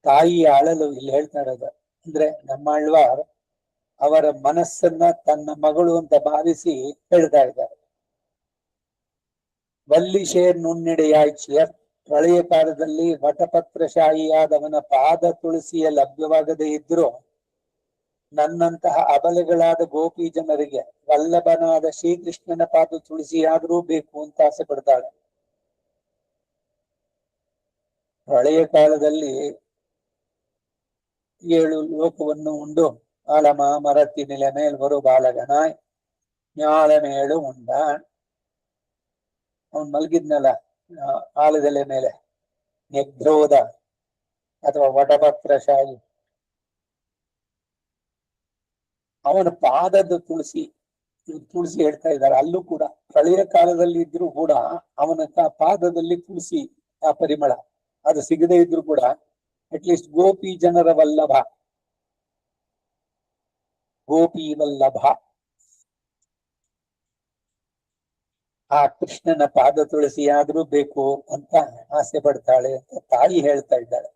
ತಾಯಿಯ ಅಳಲು ಇಲ್ಲಿ ಹೇಳ್ತಾ ಇರೋದು ಅಂದ್ರೆ ನಮ್ಮ ಆಳ್ವಾರ್ ಅವರ ಮನಸ್ಸನ್ನ ತನ್ನ ಮಗಳು ಅಂತ ಭಾವಿಸಿ ಹೇಳ್ತಾ ಇದ್ದಾರೆ. ವಲ್ಲಿಶೇರ್ ನುಣ್ಣಿಡೆಯಾಯ್ಚಿಯರ್ ಪ್ರಳಯ ಕಾಲದಲ್ಲಿ ವಟಪತ್ರಶಾಹಿಯಾದವನ ಪಾದ ತುಳಸಿಯ ಲಭ್ಯವಾಗದೇ ಇದ್ರೂ ನನ್ನಂತಹ ಅಬಲೆಗಳಾದ ಗೋಪಿ ಜನರಿಗೆ ವಲ್ಲಭನಾದ ಶ್ರೀಕೃಷ್ಣನ ಪಾದ ತುಳಸಿಯಾದರೂ ಬೇಕು ಅಂತ ಆಸೆ ಪಡ್ತಾಳೆ. ಪ್ರಳಯ ಕಾಲದಲ್ಲಿ 7 ಲೋಕವನ್ನು ಉಂಡು ಆಲಮ ಮರತಿ ನಿಲೆ ಮೇಲ್ ಬರು ಬಾಲಗನಾಯ್ ஞால ಮೇಳು ಉಂಡ. ಅವನ್ ಮಲಗಿದ್ನಲ್ಲ ಆಲದೆಲೆ ಮೇಲೆ ನೆಗ್ರೋದ ಅಥವಾ ವಟಪತ್ರಶಾಹಿ, ಅವನ ಪಾದದ ತುಳಸಿ ಹೇಳ್ತಾ ಇದ್ದಾರೆ. ಅಲ್ಲೂ ಕೂಡ ಪ್ರಳಯ ಕಾಲದಲ್ಲಿ ಇದ್ರೂ ಕೂಡ ಅವನ ಪಾದದಲ್ಲಿ ತುಳಸಿ ಆ ಪರಿಮಳ ಅದು ಸಿಗದೇ ಇದ್ರು ಕೂಡ ಅಟ್ಲೀಸ್ಟ್ ಗೋಪಿ ಜನರ ವಲ್ಲಭ, ಗೋಪಿ ವಲ್ಲಭ ಆ ಕೃಷ್ಣನ ಪಾದ ತುಳಸಿಯಾದ್ರೂ ಬೇಕು ಅಂತ ಆಸೆ ಪಡ್ತಾಳೆ ಅಂತ ತಾಯಿ ಹೇಳ್ತಾ ಇದ್ದಾಳೆ.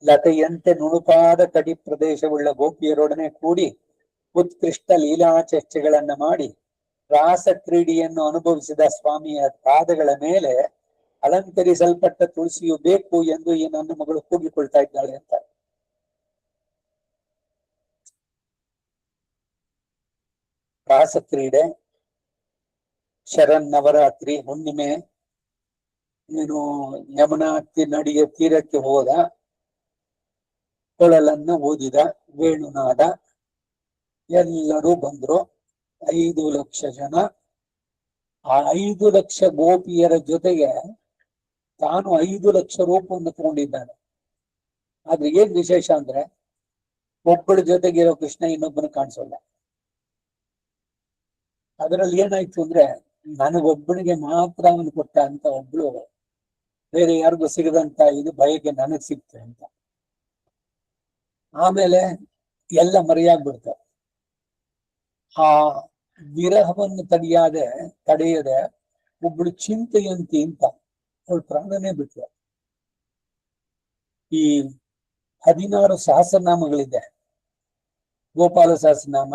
ಲತೆಯಂತೆ ನುಣುಪಾದ ಕಡಿ ಪ್ರದೇಶವುಳ್ಳ ಗೋಪಿಯರೊಡನೆ ಕೂಡಿ ಉತ್ಕೃಷ್ಟ ಲೀಲಾ ಚರ್ಚೆಗಳನ್ನ ಮಾಡಿ ರಾಸ ಕ್ರೀಡೆಯನ್ನು ಅನುಭವಿಸಿದ ಸ್ವಾಮಿಯ ಪಾದಗಳ ಮೇಲೆ ಅಲಂಕರಿಸಲ್ಪಟ್ಟ ತುಳಸಿಯು ಬೇಕು ಎಂದು ಈ ನನ್ನ ಮಗಳು ಕೂಗಿಕೊಳ್ತಾ ಇದ್ದಾಳೆ ಅಂತ. ರಾಸ ಕ್ರೀಡೆ, ಶರನ್ನವರಾತ್ರಿ, ಹುಣ್ಣಿಮೆ, ನೀನು ಯಮುನಾ ನಡಿಗೆ ತೀರಕ್ಕೆ ಹೋದ, ಕೊಳಲನ್ನ ಊದಿದ, ವೇಣುನಾದ, ಎಲ್ಲರೂ ಬಂದ್ರು. 5 ಲಕ್ಷ ಜನ. ಆ 5 ಲಕ್ಷ ಗೋಪಿಯರ ಜೊತೆಗೆ ತಾನು 5 ಲಕ್ಷ ರೂಪವನ್ನು ತಗೊಂಡಿದ್ದಾನೆ. ಆದ್ರೆ ಏನ್ ವಿಶೇಷ ಅಂದ್ರೆ ಒಬ್ಬಳ ಜೊತೆಗಿರೋ ಕೃಷ್ಣ ಇನ್ನೊಬ್ಬನ ಕಾಣಿಸೋಲ್ಲ. ಅದರಲ್ಲಿ ಏನಾಯ್ತು ಅಂದ್ರೆ ನನಗೊಬ್ಬನಿಗೆ ಮಾತ್ರ ಅವನು ಕೊಟ್ಟ ಅಂತ ಒಬ್ಳು ಬೇರೆ ಯಾರಿಗೂ ಸಿಗದಂತ ಇದು ಬಯಕೆ ನನಗ್ ಸಿಕ್ತು ಅಂತ. ಆಮೇಲೆ ಎಲ್ಲ ಮರೆಯಾಗ್ಬಿಡ್ತಾರೆ. ಆ ವಿರಹವನ್ನು ತಡೆಯದೆ ಒಬ್ಳು ಚಿಂತೆಯಂತಿ ಅಂತ ಅವಳು ಪ್ರಾಣನೇ ಬಿಟ್ಲು. ಈ 16 ಸಹಸ್ರನಾಮಗಳಿದೆ. ಗೋಪಾಲ ಸಹಸ್ರನಾಮ,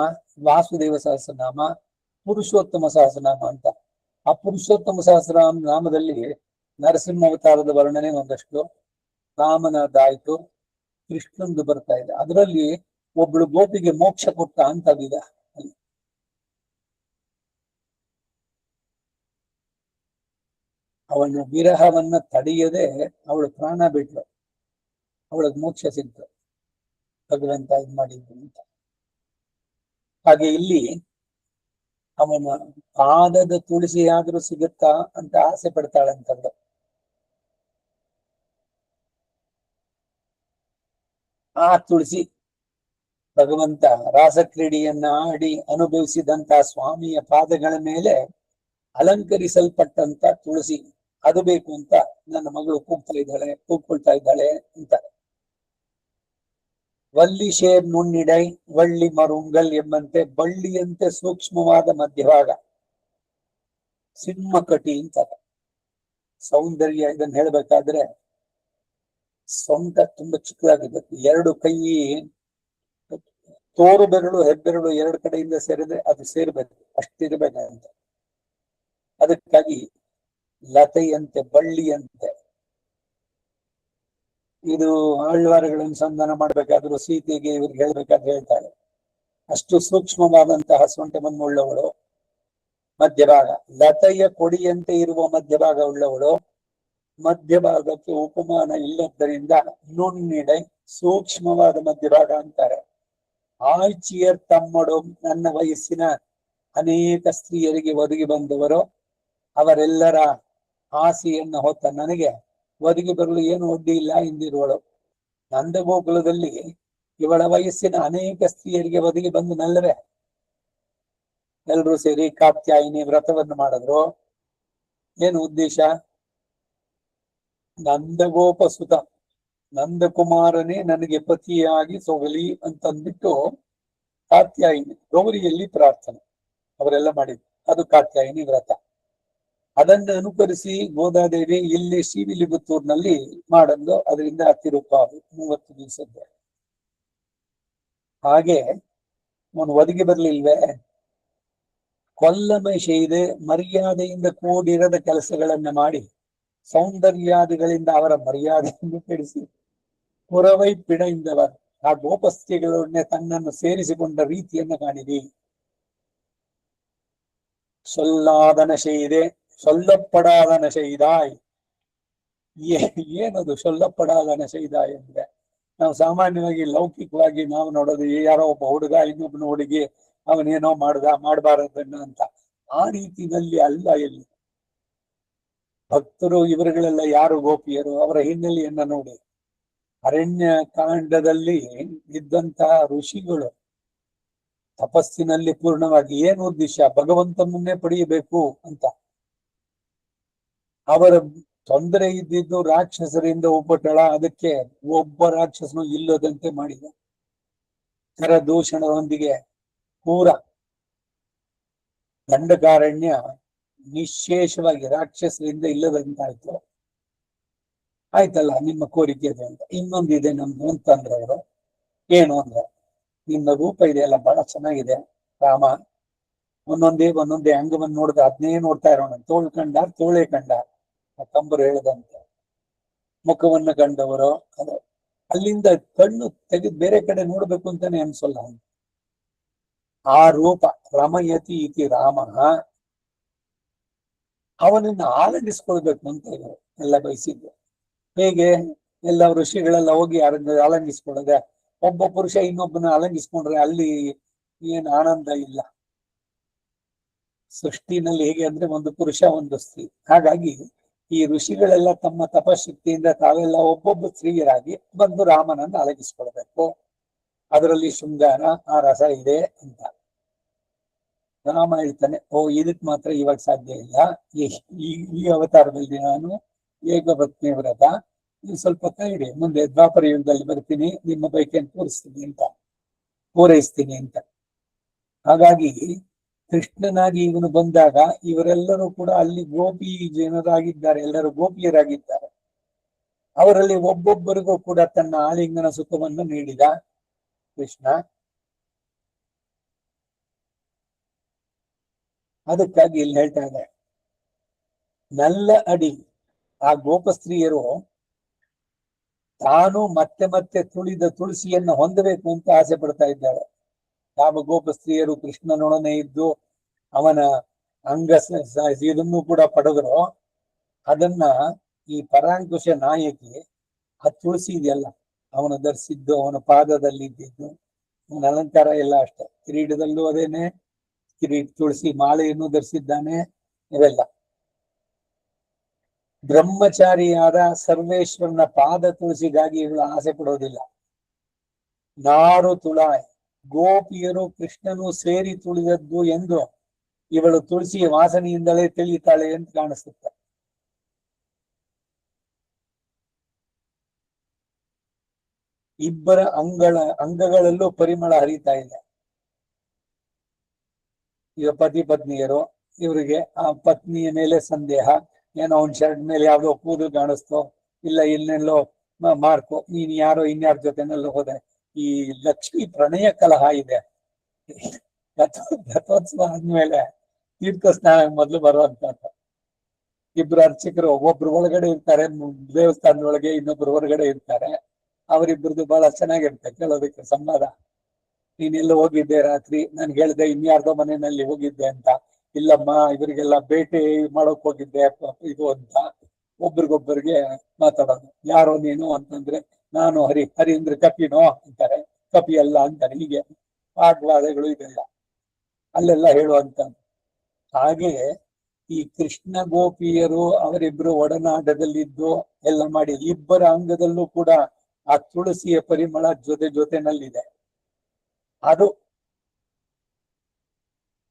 ವಾಸುದೇವ ಸಹಸ್ರನಾಮ, ಪುರುಷೋತ್ತಮ ಸಹಸ್ರನಾಮ ಅಂತ. ಆ ಪುರುಷೋತ್ತಮ ಸಹಸ್ರನಾಮದಲ್ಲಿ ನರಸಿಂಹ ಅವತಾರದ ವರ್ಣನೆ ಒಂದಷ್ಟು, ರಾಮನದಾಯ್ತು, ಕೃಷ್ಣಂದು ಬರ್ತಾ ಇದೆ. ಅದರಲ್ಲಿ ಒಬ್ಳು ಗೋಪಿಗೆ ಮೋಕ್ಷ ಕೊಟ್ಟ ಅಂತದಿದೆ. ಅವನ ವಿರಹವನ್ನ ತಡೆಯದೆ ಅವಳು ಪ್ರಾಣ ಬಿಟ್ಲು, ಅವಳಿಗೆ ಮೋಕ್ಷ ಸಿಗ್ತು ಭಗವಂತ ಇದು ಮಾಡಿದ್ದು ಅಂತ. ಹಾಗೆ ಇಲ್ಲಿ ಅವನ ಪಾದದ ತುಳಸಿ ಆದ್ರೂ ಸಿಗುತ್ತಾ ಅಂತ ಆಸೆ ಪಡ್ತಾಳಂತಂದು. ಆ ತುಳಸಿ ಭಗವಂತ ರಾಸಕ್ರೀಡೆಯನ್ನ ಆಡಿ ಅನುಭವಿಸಿದಂತ ಸ್ವಾಮಿಯ ಪಾದಗಳ ಮೇಲೆ ಅಲಂಕರಿಸಲ್ಪಟ್ಟಂತ ತುಳಸಿ ಅದು ಬೇಕು ಅಂತ ನನ್ನ ಮಗಳು ಕೂಗ್ಕೊಳ್ತಾ ಇದ್ದಾಳೆ ಅಂತ. ವಲ್ಲಿ ಶೇರ್ ನುಣ್ಣಿಡೈ ವಳ್ಳಿ ಮರುಂಗಲ್ ಎಂಬಂತೆ ಬಳ್ಳಿಯಂತೆ ಸೂಕ್ಷ್ಮವಾದ ಮಧ್ಯಭಾಗ, ಸಿಂಹಕಟಿ ಅಂತ ಸೌಂದರ್ಯ. ಇದನ್ನ ಹೇಳ್ಬೇಕಾದ್ರೆ ಸೊಂಟ ತುಂಬಾ ಚಿಕ್ಕದಾಗಿರುತ್ತೆ, ಎರಡು ಕೈ ತೋರು ಬೆರಳು ಹೆಬ್ಬೆರಳು ಎರಡು ಕಡೆಯಿಂದ ಸೇರಿದ್ರೆ ಅದು ಸೇರ್ಬೇಕು, ಅಷ್ಟಿರ್ಬೇಕಂತ. ಅದಕ್ಕಾಗಿ ಲತೆಯಂತೆ ಬಳ್ಳಿಯಂತೆ. ಇದು ಆಳ್ವಾರಗಳನ್ನು ಸಂಧಾನ ಮಾಡ್ಬೇಕಾದ್ರೂ ಸೀತೆಗೆ ಇವ್ರಿಗೆ ಹೇಳ್ಬೇಕಾದ್ರೆ ಹೇಳ್ತಾಳೆ, ಅಷ್ಟು ಸೂಕ್ಷ್ಮವಾದಂತಹ ಸೊಂಟವನ್ನು ಉಳ್ಳವಳು. ಮಧ್ಯಭಾಗ ಲತೆಯ ಕೊಡಿಯಂತೆ ಇರುವ ಮಧ್ಯಭಾಗ ಉಳ್ಳವಳು. ಮಧ್ಯಭಾಗಕ್ಕೆ ಉಪಮಾನ ಇಲ್ಲದ್ದರಿಂದ ನುಣ್ಣಿಡೈ ಸೂಕ್ಷ್ಮವಾದ ಮಧ್ಯಭಾಗ ಅಂತಾರೆ. ಆಳ್ಚಿಯರ್ ತಮ್ಮಡು ನನ್ನ ವಯಸ್ಸಿನ ಅನೇಕ ಸ್ತ್ರೀಯರಿಗೆ ಒದಗಿ ಬಂದವರು, ಅವರೆಲ್ಲರ ಆಸೆಯನ್ನು ಹೊತ್ತ ನನಗೆ ಒದಗಿ ಬರಲು ಏನು ಒಡ್ಡಿ ಇಲ್ಲ ಎಂದಿರುವಳು. ನಂದಗೋಕುಲದಲ್ಲಿ ಇವಳ ವಯಸ್ಸಿನ ಅನೇಕ ಸ್ತ್ರೀಯರಿಗೆ ಒದಗಿ ಬಂದು ನಲ್ಲವೇ. ಎಲ್ರೂ ಸೇರಿ ಕಾತ್ಯಾಯಿನಿ ವ್ರತವನ್ನು ಮಾಡಿದ್ರು. ಏನು ಉದ್ದೇಶ? ನಂದಗೋಪ ಸುತ ನಂದಕುಮಾರನೇ ನನಗೆ ಪತಿಯಾಗಿ ಸೊಗಲಿ ಅಂತಂದ್ಬಿಟ್ಟು ಕಾತ್ಯಾಯಿನಿ ಗೌರಿಯಲ್ಲಿ ಪ್ರಾರ್ಥನೆ ಅವರೆಲ್ಲ ಮಾಡಿದ್ರು. ಅದು ಕಾತ್ಯಾಯಿನಿ ವ್ರತ. ಅದನ್ನು ಅನುಕರಿಸಿ ಗೋದಾದೇವಿ ಇಲ್ಲಿ ಶ್ರೀವಿಲ್ಲಿಪುತ್ತೂರಿನಲ್ಲಿ ಮಾಡಲು, ಅದರಿಂದ ಅತಿರೂಪ 30 ದಿವಸದ್ದು. ಹಾಗೆ ಅವನು ಒದಗಿ ಬರ್ಲಿಲ್ವೇ? ಕೊಲ್ಲಮೆ ಶೈದೆ ಮರ್ಯಾದೆಯಿಂದ ಕೂಡಿರದ ಕೆಲಸಗಳನ್ನ ಮಾಡಿ ಸೌಂದರ್ಯಾದಿಗಳಿಂದ ಅವರ ಮರ್ಯಾದೆಯನ್ನು ಕೆಡಿಸಿ ಪುರವೈ ಪಿಡೆಯಿಂದವರು ಆ ಗೋಪಸ್ಥಿಗಳನ್ನೇ ತನ್ನನ್ನು ಸೇರಿಸಿಕೊಂಡ ರೀತಿಯನ್ನು ಕಾಣಿರಿ. ಸೊಲ್ಲಾದನ ಶೈದೆ ಸೊಲ್ಲಪ್ಪಡಾದನ ಶೈದಾಯ್. ಏನದು ಸೊಲ್ಲಪ್ಪಡಾದನ ಶೈದಾಯ್ ಅಂದ್ರೆ? ನಾವು ಸಾಮಾನ್ಯವಾಗಿ ಲೌಕಿಕವಾಗಿ ನಾವು ನೋಡೋದು, ಯಾರೋ ಒಬ್ಬ ಹುಡುಗ ಇನ್ನೊಬ್ಬನ ಹುಡುಗಿ ಅವನೇನೋ ಮಾಡಬಾರದನ್ನ ಅಂತ. ಆ ರೀತಿಯಲ್ಲಿ ಅಲ್ಲ. ಎಲ್ಲಿ ಭಕ್ತರು ಇವರುಗಳೆಲ್ಲ ಯಾರು ಗೋಪಿಯರು? ಅವರ ಹಿನ್ನೆಲೆಯನ್ನ ನೋಡಿ. ಅರಣ್ಯ ಕಾಂಡದಲ್ಲಿ ಇದ್ದಂತಹ ಋಷಿಗಳು ತಪಸ್ಸಿನಲ್ಲಿ ಪೂರ್ಣವಾಗಿ ಏನು ಉದ್ದೇಶ? ಭಗವಂತನನ್ನೇ ಪಡೆಯಬೇಕು ಅಂತ. ಅವರ ತೊಂದರೆ ಇದ್ದಿದ್ದು ರಾಕ್ಷಸರಿಂದ ಉಪಟಳ, ಅದಕ್ಕೆ ಒಬ್ಬ ರಾಕ್ಷಸನು ಇಲ್ಲದಂತೆ ಮಾಡಿದ. ಕರದೂಷಣದೊಂದಿಗೆ ಪೂರ ದಂಡಕಾರಣ್ಯ ನಿಶೇಷವಾಗಿ ರಾಕ್ಷಸರಿಂದ ಇಲ್ಲದಂತಾಯ್ತು. ಆಯ್ತಲ್ಲ ನಿಮ್ಮ ಕೋರಿಕೆ ಇದೆ ಅಂತ. ಇನ್ನೊಂದಿದೆ ನಮ್ದು ಅಂತಂದ್ರೆ ಅವರು ಏನು ಅಂದ್ರೆ, ನಿನ್ನ ರೂಪ ಇದೆಯಲ್ಲ ಬಹಳ ಚೆನ್ನಾಗಿದೆ ರಾಮ, ಒಂದೊಂದೇ ಅಂಗವನ್ನು ನೋಡಿದ್ರೆ ಅದನ್ನೇ ನೋಡ್ತಾ ಇರೋಣ. ತೋಳೆ ಕಂಡ ಕಂಬರು ಹೇಳದಂತೆ ಮುಖವನ್ನು ಕಂಡವರು ಅದು ಅಲ್ಲಿಂದ ಕಣ್ಣು ತೆಗೆದು ಬೇರೆ ಕಡೆ ನೋಡ್ಬೇಕು ಅಂತಾನೆ ಅನ್ಸಲ್ಲ. ಆ ರೂಪ ರಮಯತಿ ಇತಿ ರಾಮ, ಅವನನ್ನು ಆಲಂಗಿಸ್ಕೊಳ್ಬೇಕು ಅಂತ ಇವರು ಎಲ್ಲ ಬಯಸಿದ್ರು. ಹೇಗೆ? ಎಲ್ಲ ಋಷಿಗಳೆಲ್ಲ ಹೋಗಿ ಆಲಂಗಿಸ್ಕೊಳ್ಳದೆ, ಒಬ್ಬ ಪುರುಷ ಇನ್ನೊಬ್ಬನ ಆಲಂಗಿಸ್ಕೊಂಡ್ರೆ ಅಲ್ಲಿ ಏನು ಆನಂದ ಇಲ್ಲ. ಸೃಷ್ಟಿನಲ್ಲಿ ಹೇಗೆ ಅಂದ್ರೆ ಒಂದು ಪುರುಷ ಒಂದು ಸ್ತ್ರೀ. ಹಾಗಾಗಿ ಈ ಋಷಿಗಳೆಲ್ಲ ತಮ್ಮ ತಪಶಕ್ತಿಯಿಂದ ತಾವೆಲ್ಲ ಒಬ್ಬೊಬ್ಬ ಸ್ತ್ರೀಯರಾಗಿ ಬಂದು ರಾಮನನ್ನು ಆಲಂಗಿಸ್ಕೊಳ್ಬೇಕು. ಅದರಲ್ಲಿ ಶೃಂಗಾರ ಆ ರಸ ಇದೆ ಅಂತ. ರಾಮ ಹೇಳ್ತಾನೆ, ಇದಕ್ ಮಾತ್ರ ಇವಾಗ ಸಾಧ್ಯ ಇಲ್ಲ. ಈ ಅವತಾರದಲ್ಲಿ ನಾನು ಏಕಪತ್ನಿ ವ್ರತ, ನೀವು ಸ್ವಲ್ಪ ಕೈಡಿ, ಮುಂದೆ ದ್ವಾಪರ ಯುಗದಲ್ಲಿ ಬರ್ತೀನಿ, ನಿಮ್ಮ ಬೈಕೆಯನ್ನು ಪೂರೈಸ್ತೀನಿ ಅಂತ. ಹಾಗಾಗಿ ಕೃಷ್ಣನಾಗಿ ಇವನು ಬಂದಾಗ ಇವರೆಲ್ಲರೂ ಕೂಡ ಅಲ್ಲಿ ಗೋಪಿ ಜನರಾಗಿದ್ದಾರೆ, ಎಲ್ಲರೂ ಗೋಪಿಯರಾಗಿದ್ದಾರೆ. ಅವರಲ್ಲಿ ಒಬ್ಬೊಬ್ಬರಿಗೂ ಕೂಡ ತನ್ನ ಆಲಿಂಗನ ಸುಖವನ್ನು ನೀಡಿದ ಕೃಷ್ಣ. ಅದಕ್ಕಾಗಿ ಇಲ್ಲಿ ಹೇಳ್ತಾ ಇದೆ, ನಲ್ಲ ಅಡಿ ಆ ಗೋಪಸ್ತ್ರೀಯರು ತಾನು ಮತ್ತೆ ಮತ್ತೆ ತುಳಿದ ತುಳಸಿಯನ್ನು ಹೊಂದಬೇಕು ಅಂತ ಆಸೆ ಪಡ್ತಾ ಇದ್ದಾಳೆ. ಯಾವ ಗೋಪಸ್ತ್ರೀಯರು ಕೃಷ್ಣನೊಡನೆ ಇದ್ದು ಅವನ ಇದನ್ನು ಕೂಡ ಪಡೆದ್ರು, ಅದನ್ನ ಈ ಪರಾಂಕುಶ ನಾಯಕಿ ಆ ತುಳಸಿ ಇದೆಯಲ್ಲ ಅವನು ಧರಿಸಿದ್ದು, ಅವನ ಪಾದದಲ್ಲಿ ಇದ್ದಿದ್ದು, ಅವನ ಅಲಂಕಾರ ಎಲ್ಲ ಅಷ್ಟೇ. ಕಿರೀಟದಲ್ಲೂ ಅದೇನೆ, ತುಳಸಿ ಮಾಲೆಯನ್ನು ಧರಿಸಿದ್ದಾನೆ. ಇವೆಲ್ಲ ಬ್ರಹ್ಮಚಾರಿಯಾದ ಸರ್ವೇಶ್ವರನ ಪಾದ ತುಳಸಿಗಾಗಿ ಇವಳು ಆಸೆ ಪಡೋದಿಲ್ಲ. ನಾರು ತುಳಾಯ್ ಗೋಪಿಯರು ಕೃಷ್ಣನು ಸೇರಿ ತುಳಿದದ್ದು ಎಂದು ಇವಳು ತುಳಸಿಯ ವಾಸನೆಯಿಂದಲೇ ತಿಳಿತಾಳೆ ಅಂತ ಕಾಣಿಸುತ್ತೆ. ಇಬ್ಬರ ಅಂಗಗಳಲ್ಲೂ ಪರಿಮಳ ಹರಿತಾ ಇದೆ. ಈಗ ಪತಿ ಪತ್ನಿಯರು, ಇವರಿಗೆ ಆ ಪತ್ನಿಯ ಮೇಲೆ ಸಂದೇಹ, ಏನೋ ಅವನ್ ಶರ್ಟ್ ಮೇಲೆ ಯಾವ್ದೋ ಕೂದಲು ಕಾಣಿಸ್ತೋ, ಇಲ್ಲ ಇನ್ನೆಲ್ಲೋ ಮಾರ್ಕೋ, ನೀನ್ ಯಾರೋ ಇನ್ಯಾರ ಜೊತೆನೆಲ್ಲ ಹೋದೆ. ಈ ಲಕ್ಷ್ಮಿ ಪ್ರಣಯ ಕಲಹ ಇದೆ. ರಥೋತ್ಸವ ಆದ್ಮೇಲೆ ತೀರ್ಥ ಸ್ನಾನ ಮೊದಲು ಬರುವಂತ ಇಬ್ರು ಅರ್ಚಕರು, ಒಬ್ರು ಒಳಗಡೆ ಇರ್ತಾರೆ ದೇವಸ್ಥಾನದೊಳಗೆ, ಇನ್ನೊಬ್ರು ಹೊರಗಡೆ ಇರ್ತಾರೆ. ಅವರಿಬ್ಬರದು ಬಹಳ ಚೆನ್ನಾಗಿರುತ್ತೆ ಕೇಳೋದಕ್ಕೆ ಸಂವಾದ. ನೀನೆಲ್ಲ ಹೋಗಿದ್ದೆ ರಾತ್ರಿ? ನನ್ಗೆ ಹೇಳ್ದೆ ಇನ್ಯಾರ್ದೋ ಮನೆಯಲ್ಲಿ ಹೋಗಿದ್ದೆ ಅಂತ. ಇಲ್ಲಮ್ಮ, ಇವರಿಗೆಲ್ಲ ಬೇಟೆ ಮಾಡೋಕ್ ಹೋಗಿದ್ದೆ ಇದು ಅಂತ ಒಬ್ರಿಗೊಬ್ಬರಿಗೆ ಮಾತಾಡೋದು. ಯಾರೋ ನೀನು ಅಂತಂದ್ರೆ, ನಾನು ಹರಿ. ಹರಿ ಅಂದ್ರೆ ಕಪಿನೋ ಅಂತಾರೆ, ಕಪಿ ಅಲ್ಲ ಅಂತಾರೆ. ಹೀಗೆ ವಾಗ್ವಾದಗಳು ಇದೆಲ್ಲ ಅಲ್ಲೆಲ್ಲ ಹೇಳುವಂತ. ಹಾಗೆ ಈ ಕೃಷ್ಣ ಗೋಪಿಯರು ಅವರಿಬ್ರು ಒಡನಾಟದಲ್ಲಿದ್ದು ಎಲ್ಲ ಮಾಡಿ, ಇಬ್ಬರ ಅಂಗದಲ್ಲೂ ಕೂಡ ಆ ತುಳಸಿಯ ಪರಿಮಳ ಜೊತೆನಲ್ಲಿದೆ. ಅದು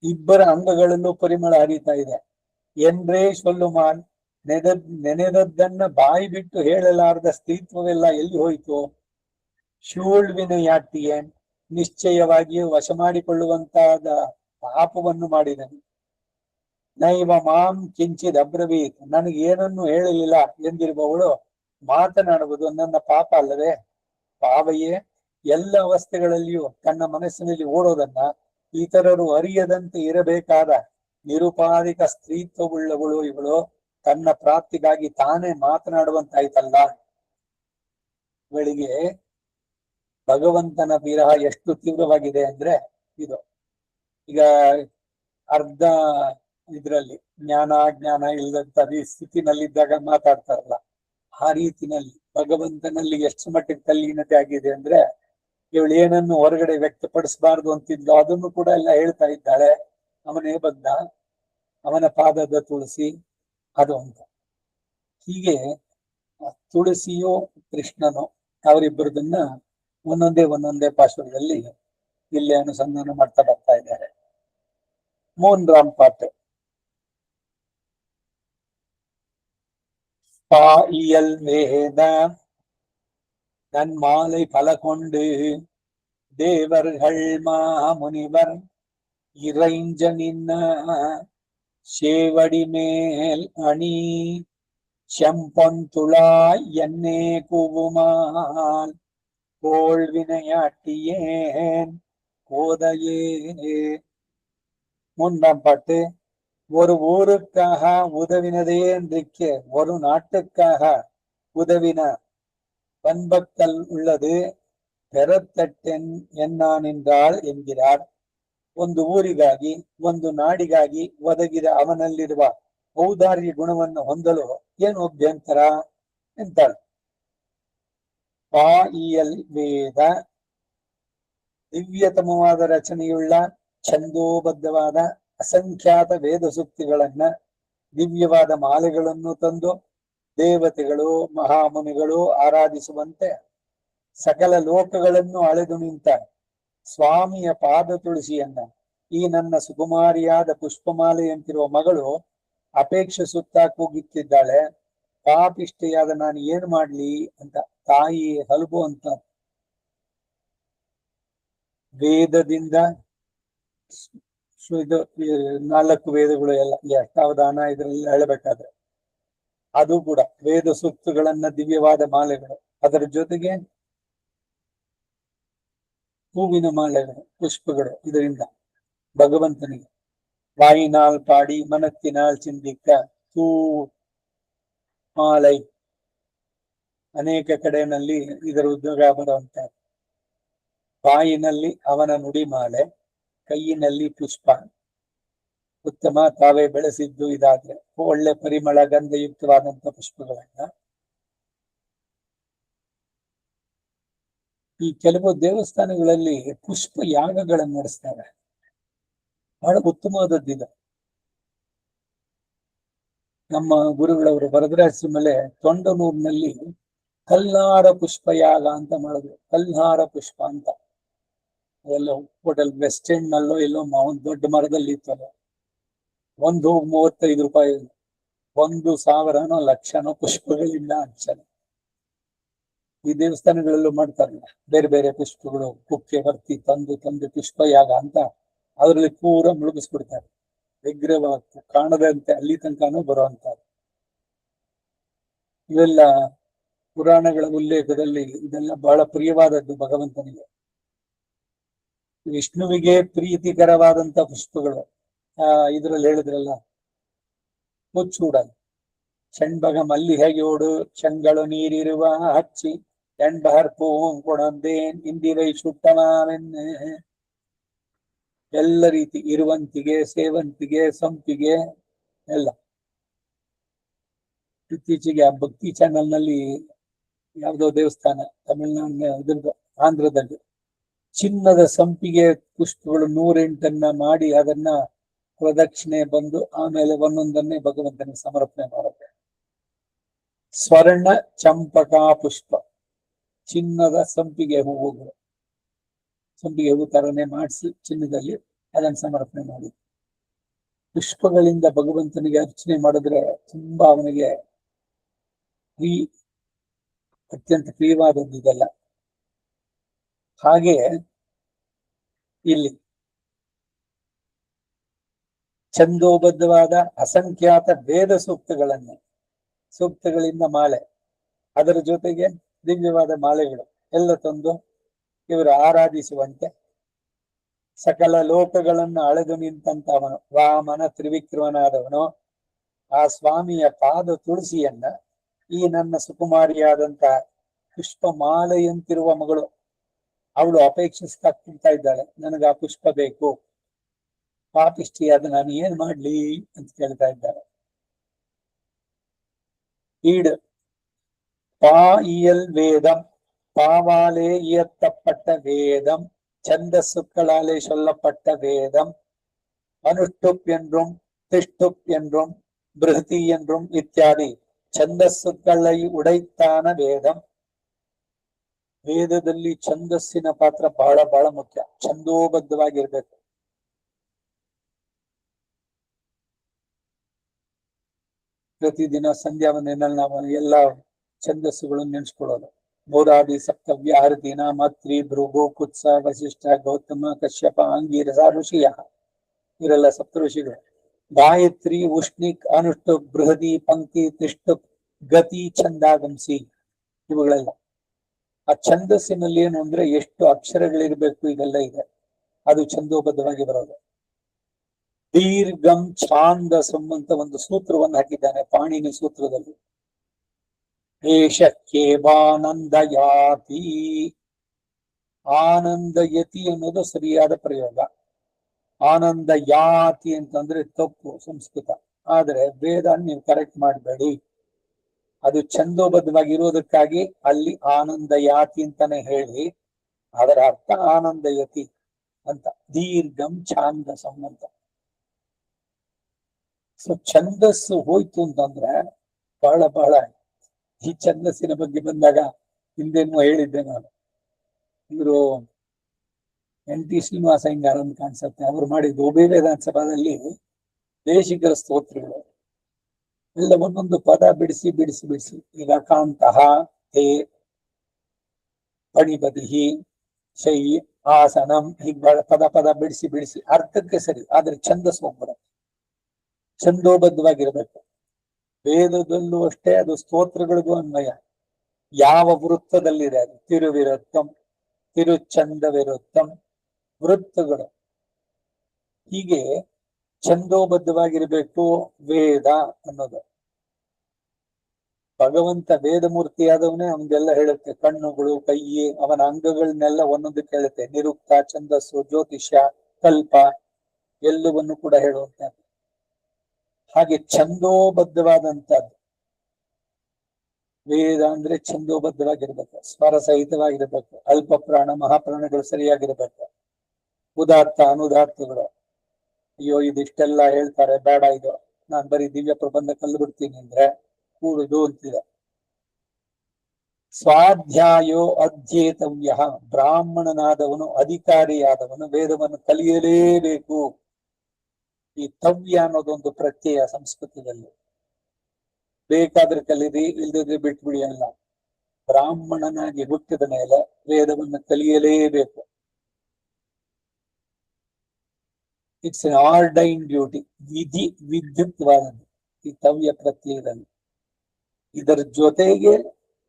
ಇಬ್ಬರ ಅಂಗಗಳಲ್ಲೂ ಪರಿಮಳ ಹರಿತಾ ಇದೆ. ಎಂದ್ರೆ ಸೊಲ್ಲುಮಾನ್, ನೆನೆದದ್ದನ್ನ ಬಾಯಿ ಬಿಟ್ಟು ಹೇಳಲಾರದ ಸ್ಥಿತ್ವವೆಲ್ಲ ಎಲ್ಲಿ ಹೋಯ್ತು? ಶೂಳ್ವಿನ ಯಾಟಿಯೇನ್, ನಿಶ್ಚಯವಾಗಿಯೂ ವಶ ಮಾಡಿಕೊಳ್ಳುವಂತಾದ ಪಾಪವನ್ನು ಮಾಡಿದನು. ನೈವ ಮಾಂ ಕಿಂಚಿದ್ ಅಬ್ರವೀತ್, ನನಗೇನನ್ನು ಹೇಳಲಿಲ್ಲ ಎಂದಿರುವವಳು ಮಾತನಾಡುವುದು ನನ್ನ ಪಾಪ ಅಲ್ಲವೇ? ಪಾವಯೇ ಎಲ್ಲ ಅವಸ್ಥೆಗಳಲ್ಲಿಯೂ ತನ್ನ ಮನಸ್ಸಿನಲ್ಲಿ ಓಡೋದನ್ನ ಇತರರು ಅರಿಯದಂತೆ ಇರಬೇಕಾದ ನಿರುಪಾಧಿಕ ಸ್ತ್ರೀತ್ವವುಳ್ಳವಳು ಇವಳು. ತನ್ನ ಪ್ರಾಪ್ತಿಗಾಗಿ ತಾನೇ ಮಾತನಾಡುವಂತಾಯ್ತಲ್ಲ. ಇವಳಿಗೆ ಭಗವಂತನ ವಿರಹ ಎಷ್ಟು ತೀವ್ರವಾಗಿದೆ ಅಂದ್ರೆ, ಇದು ಈಗ ಅರ್ಧ ಇದ್ರಲ್ಲಿ ಜ್ಞಾನ ಇಲ್ಲದಂತ ಸ್ಥಿತಿನಲ್ಲಿದ್ದಾಗ ಮಾತಾಡ್ತಾರಲ್ಲ, ಆ ರೀತಿನಲ್ಲಿ ಭಗವಂತನಲ್ಲಿ ಎಷ್ಟು ಮಟ್ಟಿಗೆ ತಲ್ಲೀನತೆ ಆಗಿದೆ ಅಂದ್ರೆ, ಇವಳು ಏನನ್ನು ಹೊರಗಡೆ ವ್ಯಕ್ತಪಡಿಸಬಾರ್ದು ಅಂತಿದ್ಲು ಅದನ್ನು ಕೂಡ ಎಲ್ಲ ಹೇಳ್ತಾ ಇದ್ದಾಳೆ. ಅವನೇ ಬಂದ, ಅವನ ಪಾದದ ತುಳಸಿ ಅದು ಅಂತ. ಹೀಗೆ ತುಳಸಿಯು ಕೃಷ್ಣನು ಅವರಿಬ್ಬರದನ್ನ ಒಂದೊಂದೇ ಪಾಶುರದಲ್ಲಿ ಇಲ್ಲಿ ಅನುಸಂಧಾನ ಮಾಡ್ತಾ ಬರ್ತಾ ಇದ್ದಾರೆ. ಮೂನ್ರಾಮ್ ಪಾಠ. பாயியல் வேத நன்மாலை பல கொண்டு தேவர்கள் மாமுனிவர் இறைஞ்ச நின்ன சேவடி மேல் அணி செம்பொன் துளாய் என்னே கூவுமால் கோள் வினையாட்டியேன் கோதையே. மூன்றாம் பாட்டு. ஒரு ஊருக்காக உதவினதே என்றிக்கு ஒரு நாட்டுக்காக உதவின பண்பக்கல் உள்ளது பெறத்தಟ್ಟೆನ್ ಎನ್ನಾನೆಂದಾಳ್ ಎಂದಿರಾರ್. ಒಂದು ಊರಿಗಾಗಿ ಒಂದು ನಾಡಿಗಾಗಿ ಒದಗಿದ ಅವನಲ್ಲಿರುವ ಔದಾರ್ಯ ಗುಣವನ್ನು ಹೊಂದಲು ಏನು ಅಭ್ಯಂತರ ಎಂತಾಳು. ಪಾಯಿಯಲ್ ವೇದ, ದಿವ್ಯತಮವಾದ ರಚನೆಯುಳ್ಳ ಛಂದೋಬದ್ಧವಾದ ಅಸಂಖ್ಯಾತ ವೇದ ಸೂಕ್ತಿಗಳನ್ನ, ದಿವ್ಯವಾದ ಮಾಲೆಗಳನ್ನು ತಂದು ದೇವತೆಗಳು ಮಹಾಮುನಿಗಳು ಆರಾಧಿಸುವಂತೆ ಸಕಲ ಲೋಕಗಳನ್ನು ಅಳೆದು ನಿಂತ ಸ್ವಾಮಿಯ ಪಾದ ತುಳಸಿಯನ್ನ ಈ ನನ್ನ ಸುಕುಮಾರಿಯಾದ ಪುಷ್ಪಮಾಲೆಯಂತಿರುವ ಮಗಳು ಅಪೇಕ್ಷಿಸುತ್ತಾ ಕೂಗುತ್ತಿದ್ದಾಳೆ. ಪಾಪಿಷ್ಠೆಯಾದ ನಾನು ಏನು ಮಾಡ್ಲಿ ಅಂತ ತಾಯಿ ಹಲಬು ಅಂತ. ವೇದದಿಂದ ಇದು 4 ವೇದಗಳು ಎಲ್ಲ ಅಷ್ಟಾವಧಾನ ಇದರಲ್ಲಿ ಹೇಳಬೇಕಾದ್ರೆ ಅದು ಕೂಡ ವೇದ ಸೂಕ್ತಗಳನ್ನ ದಿವ್ಯವಾದ ಮಾಲೆಗಳು, ಅದರ ಜೊತೆಗೆ ಹೂವಿನ ಮಾಲೆಗಳು, ಪುಷ್ಪಗಳು. ಇದರಿಂದ ಭಗವಂತನಿಗೆ ವಾಯಿನಾಲ್ ಪಾಡಿ ಮನತ್ತಿನಾಲ್ ಚಿಂದಿಕ್ಕ ಹೂ ಮಾಲೈ ಅನೇಕ ಕಡೆಯಲ್ಲಿ ಇದರ ಉದ್ಯೋಗ ಬರುವಂತ. ಬಾಯಿನಲ್ಲಿ ಅವನ ನುಡಿಮಾಲೆ, ಕೈಯಿನಲ್ಲಿ ಪುಷ್ಪ. ಉತ್ತಮ, ತಾವೇ ಬೆಳೆಸಿದ್ದು ಇದಾದ್ರೆ ಒಳ್ಳೆ ಪರಿಮಳ ಗಂಧಯುಕ್ತವಾದಂತ ಪುಷ್ಪಗಳನ್ನ. ಈ ಕೆಲವು ದೇವಸ್ಥಾನಗಳಲ್ಲಿ ಪುಷ್ಪ ಯಾಗಗಳನ್ನು ನಡೆಸ್ತಾರೆ. ಬಹಳ ಉತ್ತಮವಾದದ್ದಿದೆ. ನಮ್ಮ ಗುರುಗಳವರು ಭರದ್ರಾಶ್ರಮಲೆ ತೊಂಡನೂರಿನಲ್ಲಿ ಕಲ್ಹಾರ ಪುಷ್ಪಯಾಗ ಅಂತ ಮಾಡಿದ್ರು. ಕಲ್ಹಾರ ಪುಷ್ಪ ಅಂತ ಅದೆಲ್ಲ ಹೋಟೆಲ್ ವೆಸ್ಟ್ ಎಂಡ್ ನಲ್ಲೋ ಎಲ್ಲೋ ಒಂದು ದೊಡ್ಡ ಮರದಲ್ಲಿ ಇತ್ತಲ್ಲ. ಒಂದು 35 ರೂಪಾಯಿ, 1,000ನೋ ಲಕ್ಷನೋ ಪುಷ್ಪಗಳಿಂದ ಅಂಚನೆ. ಈ ದೇವಸ್ಥಾನಗಳಲ್ಲೂ ಮಾಡ್ತಾರಲ್ಲ, ಬೇರೆ ಬೇರೆ ಪುಷ್ಪಗಳು ಕುಕ್ಕೆ ಬರ್ತಿ ತಂದು ತಂದು ಪುಷ್ಪಯಾಗ ಅಂತ ಅದರಲ್ಲಿ ಪೂರ ಮುಳುಗಿಸ್ಬಿಡ್ತಾರೆ. ವಿಗ್ರಹ ಕಾಣದಂತೆ ಅಲ್ಲಿ ತನಕನೂ ಬರುವಂತ ಇವೆಲ್ಲ ಪುರಾಣಗಳ ಉಲ್ಲೇಖದಲ್ಲಿ ಇದೆಲ್ಲ ಬಹಳ ಪ್ರಿಯವಾದದ್ದು ಭಗವಂತನಿಗೆ. ವಿಷ್ಣುವಿಗೆ ಪ್ರೀತಿಕರವಾದಂತ ಪುಷ್ಪಗಳು. ಇದ್ರಲ್ಲಿ ಹೇಳಿದ್ರಲ್ಲ, ಮುಚ್ಚೂಡ ಚೆಂಬಗ ಮಲ್ಲಿ ಹೇಗೆ ಓಡು ಚೆಂಗಳು ನೀರಿರುವ ಹಚ್ಚಿ ಎಂಬಹರ್ ಕೊಡಂದೇನ್ ಇಂದಿರೈ ಸುಟ್ಟಮಾವೆನ್ನೆ. ಎಲ್ಲ ರೀತಿ ಇರುವಂತಿಗೆ, ಸೇವಂತಿಗೆ, ಸಂಪಿಗೆ ಎಲ್ಲ. ಇತ್ತೀಚೆಗೆ ಆ ಭಕ್ತಿ ಚಾನೆಲ್ ನಲ್ಲಿ ಯಾವುದೋ ದೇವಸ್ಥಾನ ತಮಿಳುನಾಡಿನ ಆಂಧ್ರದಲ್ಲಿ ಚಿನ್ನದ ಸಂಪಿಗೆ ಪುಷ್ಪಗಳು 108 ಮಾಡಿ ಅದನ್ನ ಪ್ರದಕ್ಷಿಣೆ ಬಂದು ಆಮೇಲೆ ಒಂದೊಂದನ್ನೇ ಭಗವಂತನಿಗೆ ಸಮರ್ಪಣೆ ಮಾಡುತ್ತೆ. ಸ್ವರ್ಣ ಚಂಪಕಾ ಪುಷ್ಪ, ಚಿನ್ನದ ಸಂಪಿಗೆ ಹೂವುಗಳು, ಸಂಪಿಗೆ ಹೂವು ತರನೇ ಮಾಡಿಸಿ ಚಿನ್ನದಲ್ಲಿ ಅದನ್ನು ಸಮರ್ಪಣೆ ಮಾಡಿ ಪುಷ್ಪಗಳಿಂದ ಭಗವಂತನಿಗೆ ಅರ್ಚನೆ ಮಾಡಿದ್ರೆ ತುಂಬಾ ಅವನಿಗೆ ಅತ್ಯಂತ ಪ್ರಿಯವಾದದ್ದು ಇದೆಲ್ಲ. ಹಾಗೆ ಇಲ್ಲಿ ಛಂದೋಬದ್ಧವಾದ ಅಸಂಖ್ಯಾತ ವೇದ ಸೂಕ್ತಗಳನ್ನು, ಸೂಕ್ತಗಳಿಂದ ಮಾಲೆ, ಅದರ ಜೊತೆಗೆ ದಿವ್ಯವಾದ ಮಾಲೆಗಳು ಎಲ್ಲ ತಂದು ಇವರು ಆರಾಧಿಸುವಂತೆ ಸಕಲ ಲೋಕಗಳನ್ನು ಅಳೆದು ನಿಂತಂತವನು ವಾಮನ ತ್ರಿವಿಕ್ರಮನಾದವನು ಆ ಸ್ವಾಮಿಯ ಪಾದ ತುಳಸಿಯನ್ನ ಈ ನನ್ನ ಸುಕುಮಾರಿಯಾದಂತ ಪುಷ್ಪ ಮಾಲೆಯಂತಿರುವ ಮಗಳು ಅವಳು ಅಪೇಕ್ಷಿಸ್ತಾ ಕೂಡ್ತಾ ಇದ್ದಾಳೆ, ನನಗೆ ಆ ಪುಷ್ಪ ಬೇಕು, ಪಾಪಿಷ್ಟಿಯಾದ ನಾನು ಏನ್ ಮಾಡ್ಲಿ ಅಂತ ಕೇಳ್ತಾ ಇದ್ದಾಳೆ. ಈಡ್ பா இயல் வேதம் பாவாலே இயற்றப்பட்ட வேதம் சந்தசுக்களாலே சொல்லப்பட்ட வேதம் அனுஷ்டுப் என்றும் திஷ்டுப் என்றும் பிருஹதி என்றும் இத்தியாದಿ ಛಂದಸ್ಸುகளை ಉಡೈತಾನ ವೇದಂ. ವೇದದಲ್ಲಿ ಛಂದಸ್ಸಿನ ಪಾತ್ರ ಬಹಳ ಬಹಳ ಮುಖ್ಯ. ಛಂದೋಬದ್ಧವಾಗಿರ್ಬೇಕು. ಪ್ರತಿದಿನ ಸಂಧ್ಯಾ ವಂದನೆಯಲ್ಲಿ ನಾವು ಎಲ್ಲ ಛಂದಸ್ಸುಗಳನ್ನು ನೆನೆಸ್ಕೊಳ್ಳೋದು. ಬೋಧಾದಿ ಸಪ್ತವ್ಯ ಆರತಿ ಮಾತ್ರಿ ಭೃಗು ಕುತ್ಸ ವಸಿಷ್ಠ ಗೌತಮ ಕಶ್ಯಪ ಅಂಗೀರಸ ಋಷಿಯ, ಇವರೆಲ್ಲ ಸಪ್ತ ಋಷಿಗಳು. ಗಾಯತ್ರಿ ಉಷ್ಣಿಕ್ ಅನುಷ್ಠುಪ್ ಬೃಹದಿ ಪಂಕ್ತಿ ತಿಷ್ಟುಪ್ ಗತಿ ಛಂದಾಗಂಸಿ, ಇವುಗಳೆಲ್ಲ ಆ ಛಂದಸ್ಸಿನಲ್ಲಿ ಏನು ಅಂದ್ರೆ ಎಷ್ಟು ಅಕ್ಷರಗಳಿರ್ಬೇಕು ಇದೆಲ್ಲ ಇದೆ. ಅದು ಛಂದೋಬದ್ಧವಾಗಿ ಬರೋದು. ದೀರ್ಘಂ ಛಾಂದಸಂ ಅಂತ ಒಂದು ಸೂತ್ರವನ್ನು ಹಾಕಿದ್ದಾನೆ ಪಾಣಿನಿ ಸೂತ್ರದಲ್ಲಿ. ಏಷಕ್ಕೇವಾನಂದಯಾತಿ, ಆನಂದಯತಿ ಅನ್ನೋದು ಸರಿಯಾದ ಪ್ರಯೋಗ. ಆನಂದಯಾತಿ ಅಂತಂದ್ರೆ ತಪ್ಪು ಸಂಸ್ಕೃತ. ಆದ್ರೆ ವೇದ ನೀವು ಕರೆಕ್ಟ್ ಮಾಡಬೇಡಿ, ಅದು ಛಂದೋಬದ್ಧವಾಗಿರೋದಕ್ಕಾಗಿ ಅಲ್ಲಿ ಆನಂದಯಾತಿ ಅಂತಾನೆ ಹೇಳಿ ಅದರ ಅರ್ಥ ಆನಂದಯತಿ ಅಂತ. ದೀರ್ಘಂ ಛಾಂದಸಂ ಅಂತ. ಸೊ ಛಂದಸ್ಸು ಹೋಯ್ತು ಅಂತಂದ್ರೆ ಬಹಳ ಬಹಳ. ಈ ಛಂದಸ್ಸಿನ ಬಗ್ಗೆ ಬಂದಾಗ ಹಿಂದೇನು ಹೇಳಿದ್ದೆ ನಾನು. ಇವರು NT ಶ್ರೀನಿವಾಸ ಹಿಂಗಾರ ಅಂತ ಕಾಣಿಸುತ್ತೆ, ಅವ್ರು ಮಾಡಿದ್ದು ಉಭಯ ವೇದಾಂತ ಸಭಾದಲ್ಲಿ ದೇಶಿಕರ ಸ್ತೋತ್ರಗಳು ಎಲ್ಲ ಒಂದೊಂದು ಪದ ಬಿಡಿಸಿ ಬಿಡಿಸಿ ಬಿಡಿಸಿ. ಈಗ ಕಾಂತಃ ಹೇ ಪಣಿಬದಿಹಿ ಶೈ ಆಸನಂ, ಹೀಗೆ ಪದ ಪದ ಬಿಡಿಸಿ ಬಿಡಿಸಿ ಅರ್ಥಕ್ಕೆ ಸರಿ, ಆದ್ರೆ ಛಂದಸ್ಸು ಹೋಗ್ಬಿಡ. ಛಂದೋಬದ್ಧವಾಗಿರ್ಬೇಕು. ವೇದದಲ್ಲೂ ಅಷ್ಟೇ, ಅದು ಸ್ತೋತ್ರಗಳಿಗೂ ಅನ್ವಯ. ಯಾವ ವೃತ್ತದಲ್ಲಿದೆ ಅದು ತಿರುವಿರುತ್ತಂ, ತಿರುಚಂದ ವಿರುತ್ತಂ, ವೃತ್ತಗಳು ಹೀಗೆ ಛಂದೋಬದ್ಧವಾಗಿರ್ಬೇಕು ವೇದ ಅನ್ನೋದು. ಭಗವಂತ ವೇದ ಮೂರ್ತಿಯಾದವನೇ ಅವನ್ನೆಲ್ಲ ಹೇಳುತ್ತೆ. ಕಣ್ಣುಗಳು, ಕೈ, ಅವನ ಅಂಗಗಳನ್ನೆಲ್ಲ ಒಂದೊಂದಕ್ಕೆ ಹೇಳುತ್ತೆ. ನಿರುಕ್ತ, ಛಂದಸ್ಸು, ಜ್ಯೋತಿಷ್ಯ, ಕಲ್ಪ ಎಲ್ಲವನ್ನು ಕೂಡ ಹೇಳುವಂತ. ಹಾಗೆ ಛಂದೋಬದ್ಧವಾದಂತದ್ದು ವೇದ ಅಂದ್ರೆ ಛಂದೋಬದ್ಧವಾಗಿರ್ಬೇಕು, ಸ್ವರ ಸಹಿತವಾಗಿರ್ಬೇಕು. ಅಲ್ಪ ಪ್ರಾಣ ಮಹಾಪ್ರಾಣಗಳು ಸರಿಯಾಗಿರ್ಬೇಕು. ಉದಾತ್ತ ಅನುದಾತ್ತಗಳು ಅಯ್ಯೋ ಇದಿಷ್ಟೆಲ್ಲ ಹೇಳ್ತಾರೆ, ಬೇಡ ಇದು, ನಾನ್ ಬರೀ ದಿವ್ಯ ಪ್ರಬಂಧ ಕಲ್ಲು ಬಿಡ್ತೀನಿ ಅಂದ್ರೆ ಕೂಡುದು ಅಂತಿದೆ. ಸ್ವಾಧ್ಯಾಯೋ ಅಧ್ಯೇತವ್ಯ, ಬ್ರಾಹ್ಮಣನಾದವನು, ಅಧಿಕಾರಿಯಾದವನು ವೇದವನ್ನು ಕಲಿಯಲೇಬೇಕು. ಈ ತವ್ಯ ಅನ್ನೋದೊಂದು ಪ್ರತ್ಯಯ ಸಂಸ್ಕೃತದಲ್ಲಿ. ಬೇಕಾದ್ರೆ ಕಲೀರಿ, ಇಲ್ದಿದ್ರೆ ಬಿಟ್ಬಿಡಿ ಅಲ್ಲ. ಬ್ರಾಹ್ಮಣನಾಗಿ ಹುಟ್ಟಿದ ಮೇಲೆ ವೇದವನ್ನು ಕಲಿಯಲೇಬೇಕು. ಇಟ್ಸ್ ಎನ್ ಆರ್ಡೈನ್ ಡ್ಯೂಟಿ, ವಿಧಿ ವಿದ್ಯುಕ್ತವಾದದ್ದು ಈ ತವ್ಯ ಪ್ರತ್ಯಯದಲ್ಲಿ. ಇದರ ಜೊತೆಗೆ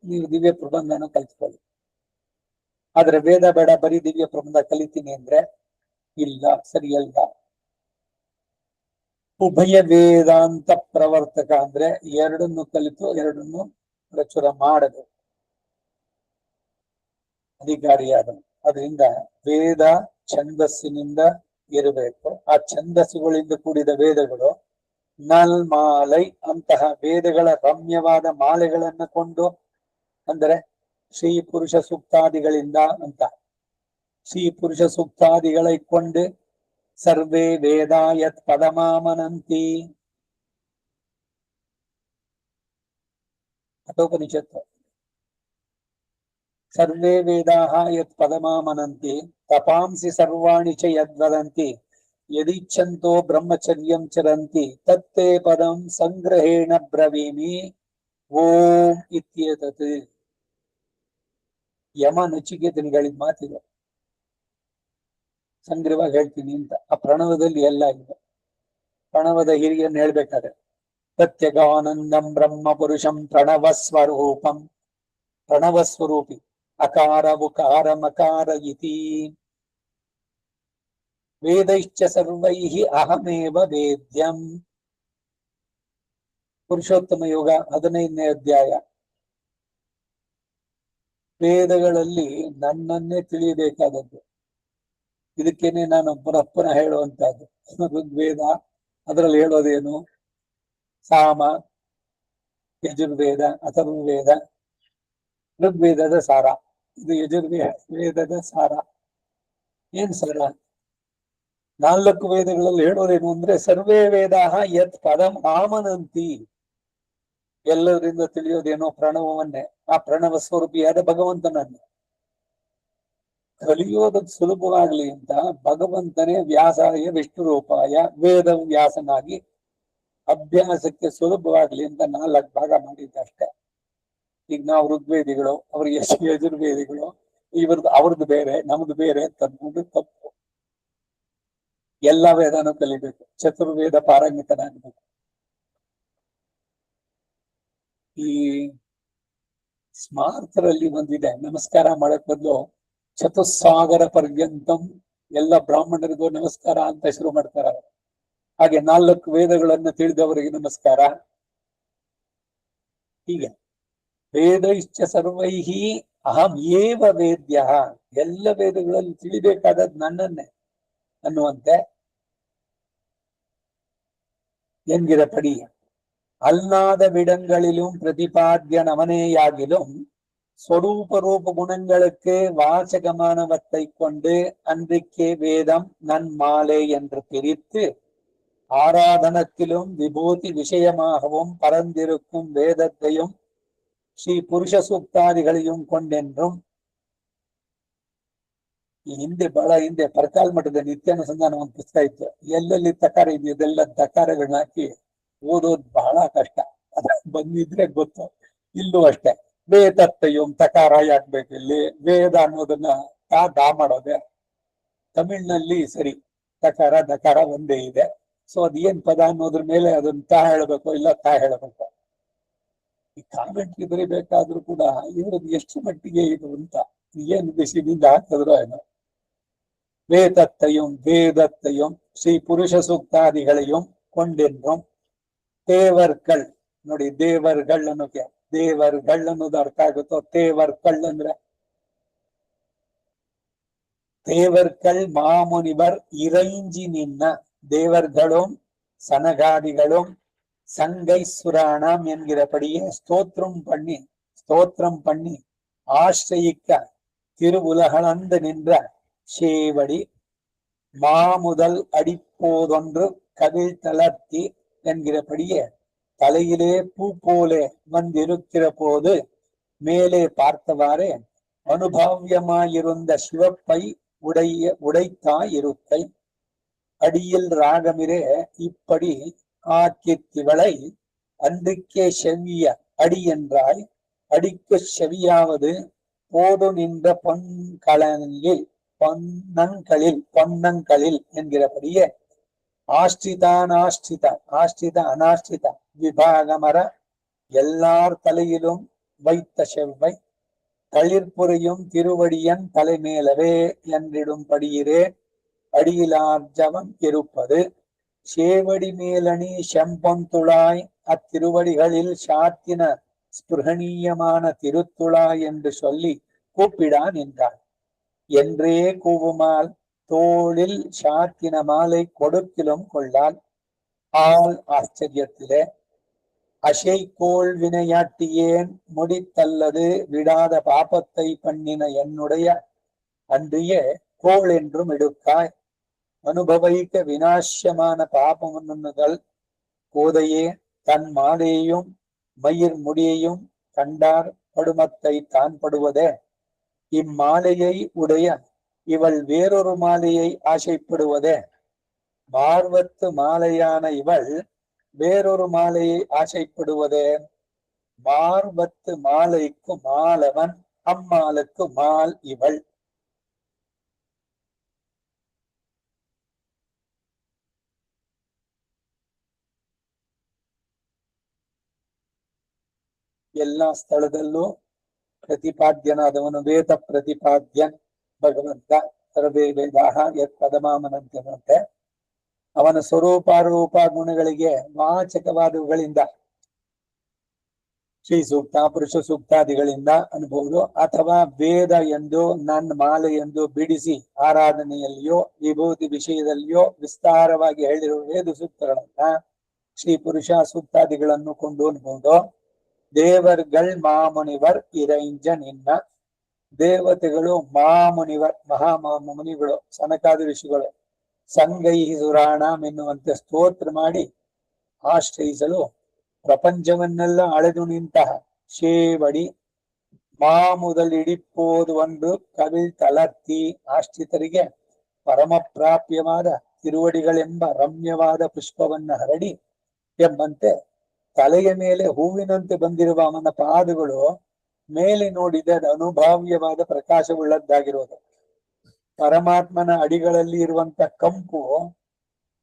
ನೀವು ದಿವ್ಯ ಪ್ರಬಂಧನ ಕಲ್ತ್ಕೊಳ್ಳಿ. ಆದ್ರೆ ವೇದ ಬೇಡ, ಬರೀ ದಿವ್ಯ ಪ್ರಬಂಧ ಕಲಿತೀನಿ ಅಂದ್ರೆ ಇಲ್ಲ, ಸರಿಯಲ್ಲ. ಉಭಯ ವೇದಾಂತ ಪ್ರವರ್ತಕ ಅಂದ್ರೆ ಎರಡನ್ನು ಕಲಿತು ಎರಡನ್ನು ಪ್ರಚುರ ಮಾಡಬೇಕು ಅಧಿಕಾರಿಯಾದನು. ಅದರಿಂದ ವೇದ ಛಂದಸ್ಸಿನಿಂದ ಇರಬೇಕು. ಆ ಛಂದಸ್ಸುಗಳಿಂದ ಕೂಡಿದ ವೇದಗಳು ನಲ್ಮಾಲೈ ಅಂತಹ ವೇದಗಳ ರಮ್ಯವಾದ ಮಾಲೆಗಳನ್ನ ಕೊಂಡು, ಅಂದರೆ ಶ್ರೀ ಪುರುಷ ಸೂಕ್ತಾದಿಗಳಿಂದ ಅಂತ ಶ್ರೀ ಪುರುಷ ಸೂಕ್ತಾದಿಗಳ ಇಟ್ಕೊಂಡು ಸರ್ವೇ ವೇದ ಯತ್ ಪದಮಾಮನಂತಿ ಕಠೋಪನಿಷತ್ತು. ಸರ್ವೇ ವೇದಾಃ ಯತ್ ಪದಮಾಮನಂತಿ ತಪಾಂಸಿ ಸರ್ವಾಣಿ ಚ ಯದ್ವದಂತಿ ಯದಿಚ್ಛಂತೋ ಬ್ರಹ್ಮಚರ್ಯಂ ಚರಂತಿ ತತ್ತೇ ಪದಂ ಸಂಗ್ರಹೇಣ ಬ್ರವೀಮಿ ಓಂ ಇತ್ಯೇತತ್. ಯಮ ನಚಿಕೇತನಿಗಳಿದ ಮಾತಿದೆ, ಸಂಗ್ರಹವಾಗಿ ಹೇಳ್ತೀನಿ ಅಂತ. ಆ ಪ್ರಣವದಲ್ಲಿ ಎಲ್ಲ ಇದೆ. ಪ್ರಣವದ ಹಿರಿಯನ್ನು ಹೇಳ್ಬೇಕಾದ್ರೆ ಪ್ರತ್ಯಗಾನಂದಂ ಬ್ರಹ್ಮ ಪುರುಷಂ ಪ್ರಣವಸ್ವರೂಪಂ, ಪ್ರಣವಸ್ವರೂಪಿ ಅಕಾರ ಉಕಾರ ಮಕಾರ ಇತಿ ವೇದೈಶ್ಚ ಸರ್ವೈಃ ಅಹಮೇವ ವೇದ್ಯಂ. ಪುರುಷೋತ್ತಮ ಯೋಗ 15ನೇ ಅಧ್ಯಾಯ. ವೇದಗಳಲ್ಲಿ ನನ್ನನ್ನೇ ತಿಳಿಯಬೇಕಾದದ್ದು. ಇದಕ್ಕೇನೆ ನಾನು ಪುನಃ ಹೇಳುವಂತಹದ್ದು. ಋಗ್ವೇದ ಅದರಲ್ಲಿ ಹೇಳೋದೇನು? ಸಾಮ, ಯಜುರ್ವೇದ, ಅಥರ್ವವೇದ, ಋಗ್ವೇದದ ಸಾರ. ಇದು ಯಜುರ್ವೇದದ ಸಾರ. ಏನ್ ಸಾರ? 4 ವೇದಗಳಲ್ಲಿ ಹೇಳೋದೇನು ಅಂದ್ರೆ ಸರ್ವೇ ವೇದಾಃ ಯತ್ ಪದಂ ಆಮನಂತಿ. ಎಲ್ಲರಿಂದ ತಿಳಿಯೋದೇನೋ ಪ್ರಣವವನ್ನೇ, ಆ ಪ್ರಣವ ಸ್ವರೂಪಿಯಾದ ಭಗವಂತನನ್ನೇ. ಕಲಿಯೋದಕ್ಕೆ ಸುಲಭವಾಗ್ಲಿ ಅಂತ ಭಗವಂತನೇ ವ್ಯಾಸಾಯ ವಿಷ್ಣು ರೂಪಾಯ ವೇದ ವ್ಯಾಸನಾಗಿ ಅಭ್ಯಾಸಕ್ಕೆ ಸುಲಭವಾಗ್ಲಿ ಅಂತ 4 ಭಾಗ ಮಾಡಿದ್ದಷ್ಟೇ. ಈಗ ನಾವು ಋಗ್ವೇದಿಗಳು, ಅವ್ರಿಗೆ ಯಜುರ್ವೇದಿಗಳು, ಅವ್ರದ್ದು ಬೇರೆ ನಮ್ದು ಬೇರೆ ಅಂತ ಅಂದ್ಕೊಂಡು ತಪ್ಪು. ಎಲ್ಲ ವೇದನೂ ಕಲಿಬೇಕು, ಚತುರ್ವೇದ ಪಾರಂಗಿತನಾಗಬೇಕು. ಈ ಸ್ಮಾರ್ತರಲ್ಲಿ ಒಂದಿದೆ, ನಮಸ್ಕಾರ ಮಾಡಕ್ ಬದಲು ಚತುಸ್ಸಾಗರ ಪರ್ಯಂತಂ ಎಲ್ಲ ಬ್ರಾಹ್ಮಣರಿಗೂ ನಮಸ್ಕಾರ ಅಂತ ಶುರು ಮಾಡ್ತಾರ. ಹಾಗೆ 4 ವೇದಗಳನ್ನ ತಿಳಿದವರಿಗೆ ನಮಸ್ಕಾರ. ಹೀಗೆ ವೇದೈಶ್ಚ ಸರ್ವೈಃ ಅಹಂ ಏವ ವೇದ್ಯ, ಎಲ್ಲ ವೇದಗಳಲ್ಲಿ ತಿಳಿಬೇಕಾದದ್ದು ನನ್ನನ್ನೇ ಅನ್ನುವಂತೆ என்கிறபடி அல்லாத விடங்களிலும் பிரதிபாத்திய நமனேயாகிலும் சொரூப ரூப குணங்களுக்கு வாசகமானவத்தை கொண்டு அன்றைக்கே வேதம் நன்மாலை என்று பிரித்து ஆராதனத்திலும் விபூதி விஷயமாகவும் பரந்திருக்கும் வேதத்தையும் ஸ்ரீ புருஷ சூக்தாதிகளையும் கொண்டென்றும் ಈ ಹಿಂದೆ ಬಹಳ ಹಿಂದೆ ಪರಕಾಲ ಮಠದ ನಿತ್ಯಾನುಸಂಧಾನ ಒಂದು ಪುಸ್ತಕ ಇತ್ತು. ಎಲ್ಲೆಲ್ಲಿ ತಕಾರ ಇದೆಯೋ ಅದೆಲ್ಲ ತಕಾರಗಳನ್ನ ಹಾಕಿ ಓದೋದು ಬಹಳ ಕಷ್ಟ. ಅದ ಬಂದಿದ್ರೆ ಗೊತ್ತು. ಇಲ್ಲೂ ಅಷ್ಟೇ, ವೇದತ್ತಯ್ಯಂ ತಕಾರ ಯಾಕ್ಬೇಕು ಇಲ್ಲಿ? ವೇದ ಅನ್ನೋದನ್ನ ದಾ ಮಾಡೋದೆ. ತಮಿಳ್ನಲ್ಲಿ ಸರಿ ತಕಾರ ದಕಾರ ಒಂದೇ ಇದೆ. ಸೊ ಅದ್ ಏನ್ ಪದ ಅನ್ನೋದ್ರ ಮೇಲೆ ಅದನ್ನ ತಾ ಹೇಳಬೇಕು, ಇಲ್ಲ ತಾ ಹೇಳಬೇಕು. ಈ ಕಾಮೆಂಟ್ರಿ ಬರೀಬೇಕಾದ್ರೂ ಕೂಡ ಇವ್ರದ್ದು ಎಷ್ಟು ಮಟ್ಟಿಗೆ ಇದು ಅಂತ ಏನ್ ಬಿಸಿಲಿಂದ ಹಾಕಿದ್ರು ಏನೋ. வேதத்தையும் வேதத்தையும் ஸ்ரீ புருஷ சூக்தாதிகளையும் கொண்டென்றும் தேவர்கள் ನೋಡಿ, ದೇವர்கள் ಅನ್ನೋಕೆ ದೇವர்கள் ಅನ್ನೋದು ಅರ್ಥ ಆಗುತ್ತೋ? தேவர்கள் ಅಂದ್ರೆ தேவர்கள் மாமுனிவர் இறைஞ்சி நின்ன தேவர்களும் சனகாதிகளும் சங்கைசுராணம் என்கிறபடியே ஸ்தோத்திரம் பண்ணி ஆசிரியிக்க திருவுலகளந்து நின்ற சேவடி மாமுதல் அடிப்ப இடிப்போதொன்று கவிழ் தளர்த்தி என்கிறபடியே தலையிலே பூ போலே வந்திருக்கிற போது மேலே பார்த்தவாறே அனுபவ்யமாயிருந்த சிவப்பை உடைத்தாயிருக்கை அடியில் ராகமிரே இப்படி ஆக்கித்திவளை அன்றிக்கே செவ்விய அடி என்றாய் அடிக்கு செவியாவது போது நின்ற பொன்னங்களில் என்கிறபடியே ஆஷ்டித அனாஷ்டித விபாகமர எல்லார் தலையிலும் வைத்த செவ்வை தளிர்புரையும் திருவடியன் தலைமேலவே என்றிடும்படியிரே அடியிலார்ஜவம் இருப்பது சேவடி மேலணி செம்பொந்துளாய் அத்திருவடிகளில் சாத்தின ஸ்பிருகணீயமான திருத்துளாய் என்று சொல்லி கூப்பிடான் என்றான். என்றே கூவுமால் தோளில் சாத்தின மாலை கொடுக்கிலும் கொள்ளால் ஆள் ஆச்சரியத்திலே அசைக்கோள் வினையாட்டியேன் முடித்தல்லது விடாத பாபத்தை பண்ணின என்னுடைய அன்றியே கோள் என்றும் எடுக்காய் அனுபவிக்க விநாசமான பாபமுன்னுதல் கோதையே தன் மாலையையும் மயிர் முடியையும் கண்டார் படுமத்தை தான் படுவதே இம்மாலையை உடைய இவள் வேறொரு மாலையை ஆசைப்படுவதே மார்வத்து மாலையான இவள் வேறொரு மாலையை ஆசைப்படுவதே மார்வத்து மாலைக்கு மாலவன் அம்மாளுக்கு மால் இவள். ಎಲ್ಲಾ ಸ್ಥಳದಲ್ಲೂ ಪ್ರತಿಪಾದ್ಯನಾದವನು ವೇದ ಪ್ರತಿಪಾದ್ಯನ್ ಭಗವಂತ ಸರ್ವೇ ವೇದಾಹ ಯತ್ ಪದಮಾಮನಂತೆ ಅವನ ಸ್ವರೂಪಾರೂಪ ಗುಣಗಳಿಗೆ ವಾಚಕವಾದವುಗಳಿಂದ ಶ್ರೀ ಸೂಕ್ತ ಪುರುಷ ಸೂಕ್ತಾದಿಗಳಿಂದ ಅನ್ಬಹುದು ಅಥವಾ ವೇದ ಎಂದು ನನ್ನ ಮಾಲೆ ಎಂದು ಬಿಡಿಸಿ ಆರಾಧನೆಯಲ್ಲಿಯೋ ವಿಭೂತಿ ವಿಷಯದಲ್ಲಿಯೋ ವಿಸ್ತಾರವಾಗಿ ಹೇಳಿರುವ ವೇದ ಸೂಕ್ತಗಳನ್ನ ಶ್ರೀ ಪುರುಷ ಸೂಕ್ತಾದಿಗಳನ್ನು ಕೊಂಡು ಅನ್ಬಹುದು. ದೇವರ್ಗಳ್ ಮಾಮುನಿವರ್ ಇರೈಂಜ ನಿನ್ನ ದೇವತೆಗಳು ಮಾಮುನಿವರ್ ಮುನಿಗಳು ಸನಕಾದಿ ಋಷಿಗಳು ಸಂಗೈಹಿ ಸುರಾಣಂ ಎನ್ನುವಂತೆ ಸ್ತೋತ್ರ ಮಾಡಿ ಆಶ್ರಯಿಸಲು ಪ್ರಪಂಚವನ್ನೆಲ್ಲ ಅಳೆದು ನಿಂತಹ ಶೇವಡಿ ಮಾಮುದಲಿಡಿಪ್ಪೋದು ಒಂದು ಕವಿಳ್ ತಲರ್ತಿ ಆಶ್ರಿತರಿಗೆ ಪರಮ ಪ್ರಾಪ್ಯವಾದ ತಿರುವಡಿಗಳೆಂಬ ರಮ್ಯವಾದ ಪುಷ್ಪವನ್ನ ಹರಡಿ ಎಂಬಂತೆ ತಲೆಯ ಮೇಲೆ ಹೂವಿನಂತೆ ಬಂದಿರುವ ಅವನ ಪಾದಗಳು ಮೇಲೆ ನೋಡಿದ ಅನುಭಾವ್ಯವಾದ ಪ್ರಕಾಶವುಳ್ಳದ್ದಾಗಿರೋದು. ಪರಮಾತ್ಮನ ಅಡಿಗಳಲ್ಲಿ ಇರುವಂತ ಕಂಪು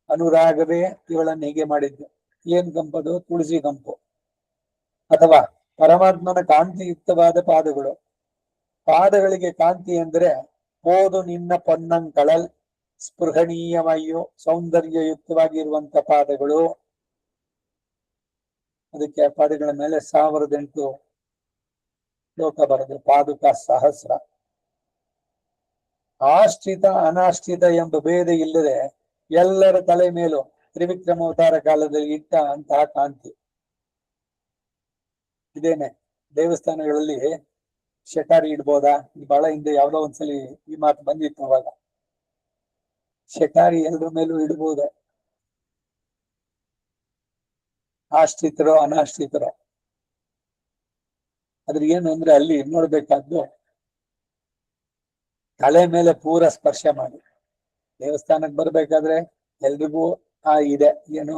ಅನುರಾಗವೇ ಇವಳನ್ನು ಹೀಗೆ ಮಾಡಿದ್ದು. ಏನ್ ಕಂಪದು? ತುಳಸಿ ಕಂಪು. ಅಥವಾ ಪರಮಾತ್ಮನ ಕಾಂತಿಯುಕ್ತವಾದ ಪಾದಗಳು. ಪಾದಗಳಿಗೆ ಕಾಂತಿ ಅಂದ್ರೆ ಪೋದು ನಿನ್ನ ಪೊನ್ನಂಕಳಲ್ ಸ್ಪೃಹಣೀಯವಾಗಿಯೋ ಸೌಂದರ್ಯಯುಕ್ತವಾಗಿರುವಂತ ಪಾದಗಳು. ಅದಕ್ಕೆ ಪಾದಗಳ ಮೇಲೆ 1008 ಶ್ಲೋಕ ಬರೆದು ಪಾದುಕ ಸಹಸ್ರ. ಆಶ್ರಿತ ಅನಾಶ್ರಿತ ಎಂಬ ಭೇದ ಇಲ್ಲದೆ ಎಲ್ಲರ ತಲೆ ಮೇಲೂ ತ್ರಿವಿಕ್ರಮ ಅವತಾರ ಕಾಲದಲ್ಲಿ ಇಟ್ಟ ಅಂತಹ ಕಾಂತಿ ಇದೇನೆ. ದೇವಸ್ಥಾನಗಳಲ್ಲಿ ಶಟಾರಿ ಇಡ್ಬೋದಾ? ಬಹಳ ಹಿಂದೆ ಯಾವ್ದೋ ಒಂದ್ಸಲಿ ಈ ಮಾತು ಬಂದಿತ್ತು. ಅವಾಗ ಶಟಾರಿ ಎಲ್ಲರ ಮೇಲೂ ಇಡ್ಬೋದ, ಆಶ್ರಿತರೋ ಅನಾಶ್ರಿತರೋ. ಅದ್ರ ಏನು ಅಂದ್ರೆ ಅಲ್ಲಿ ನೋಡ್ಬೇಕಾದ್ದು ತಲೆ ಮೇಲೆ ಪೂರ ಸ್ಪರ್ಶ ಮಾಡಿ. ದೇವಸ್ಥಾನಕ್ಕೆ ಬರ್ಬೇಕಾದ್ರೆ ಎಲ್ರಿಗೂ ಇದೆ ಏನು,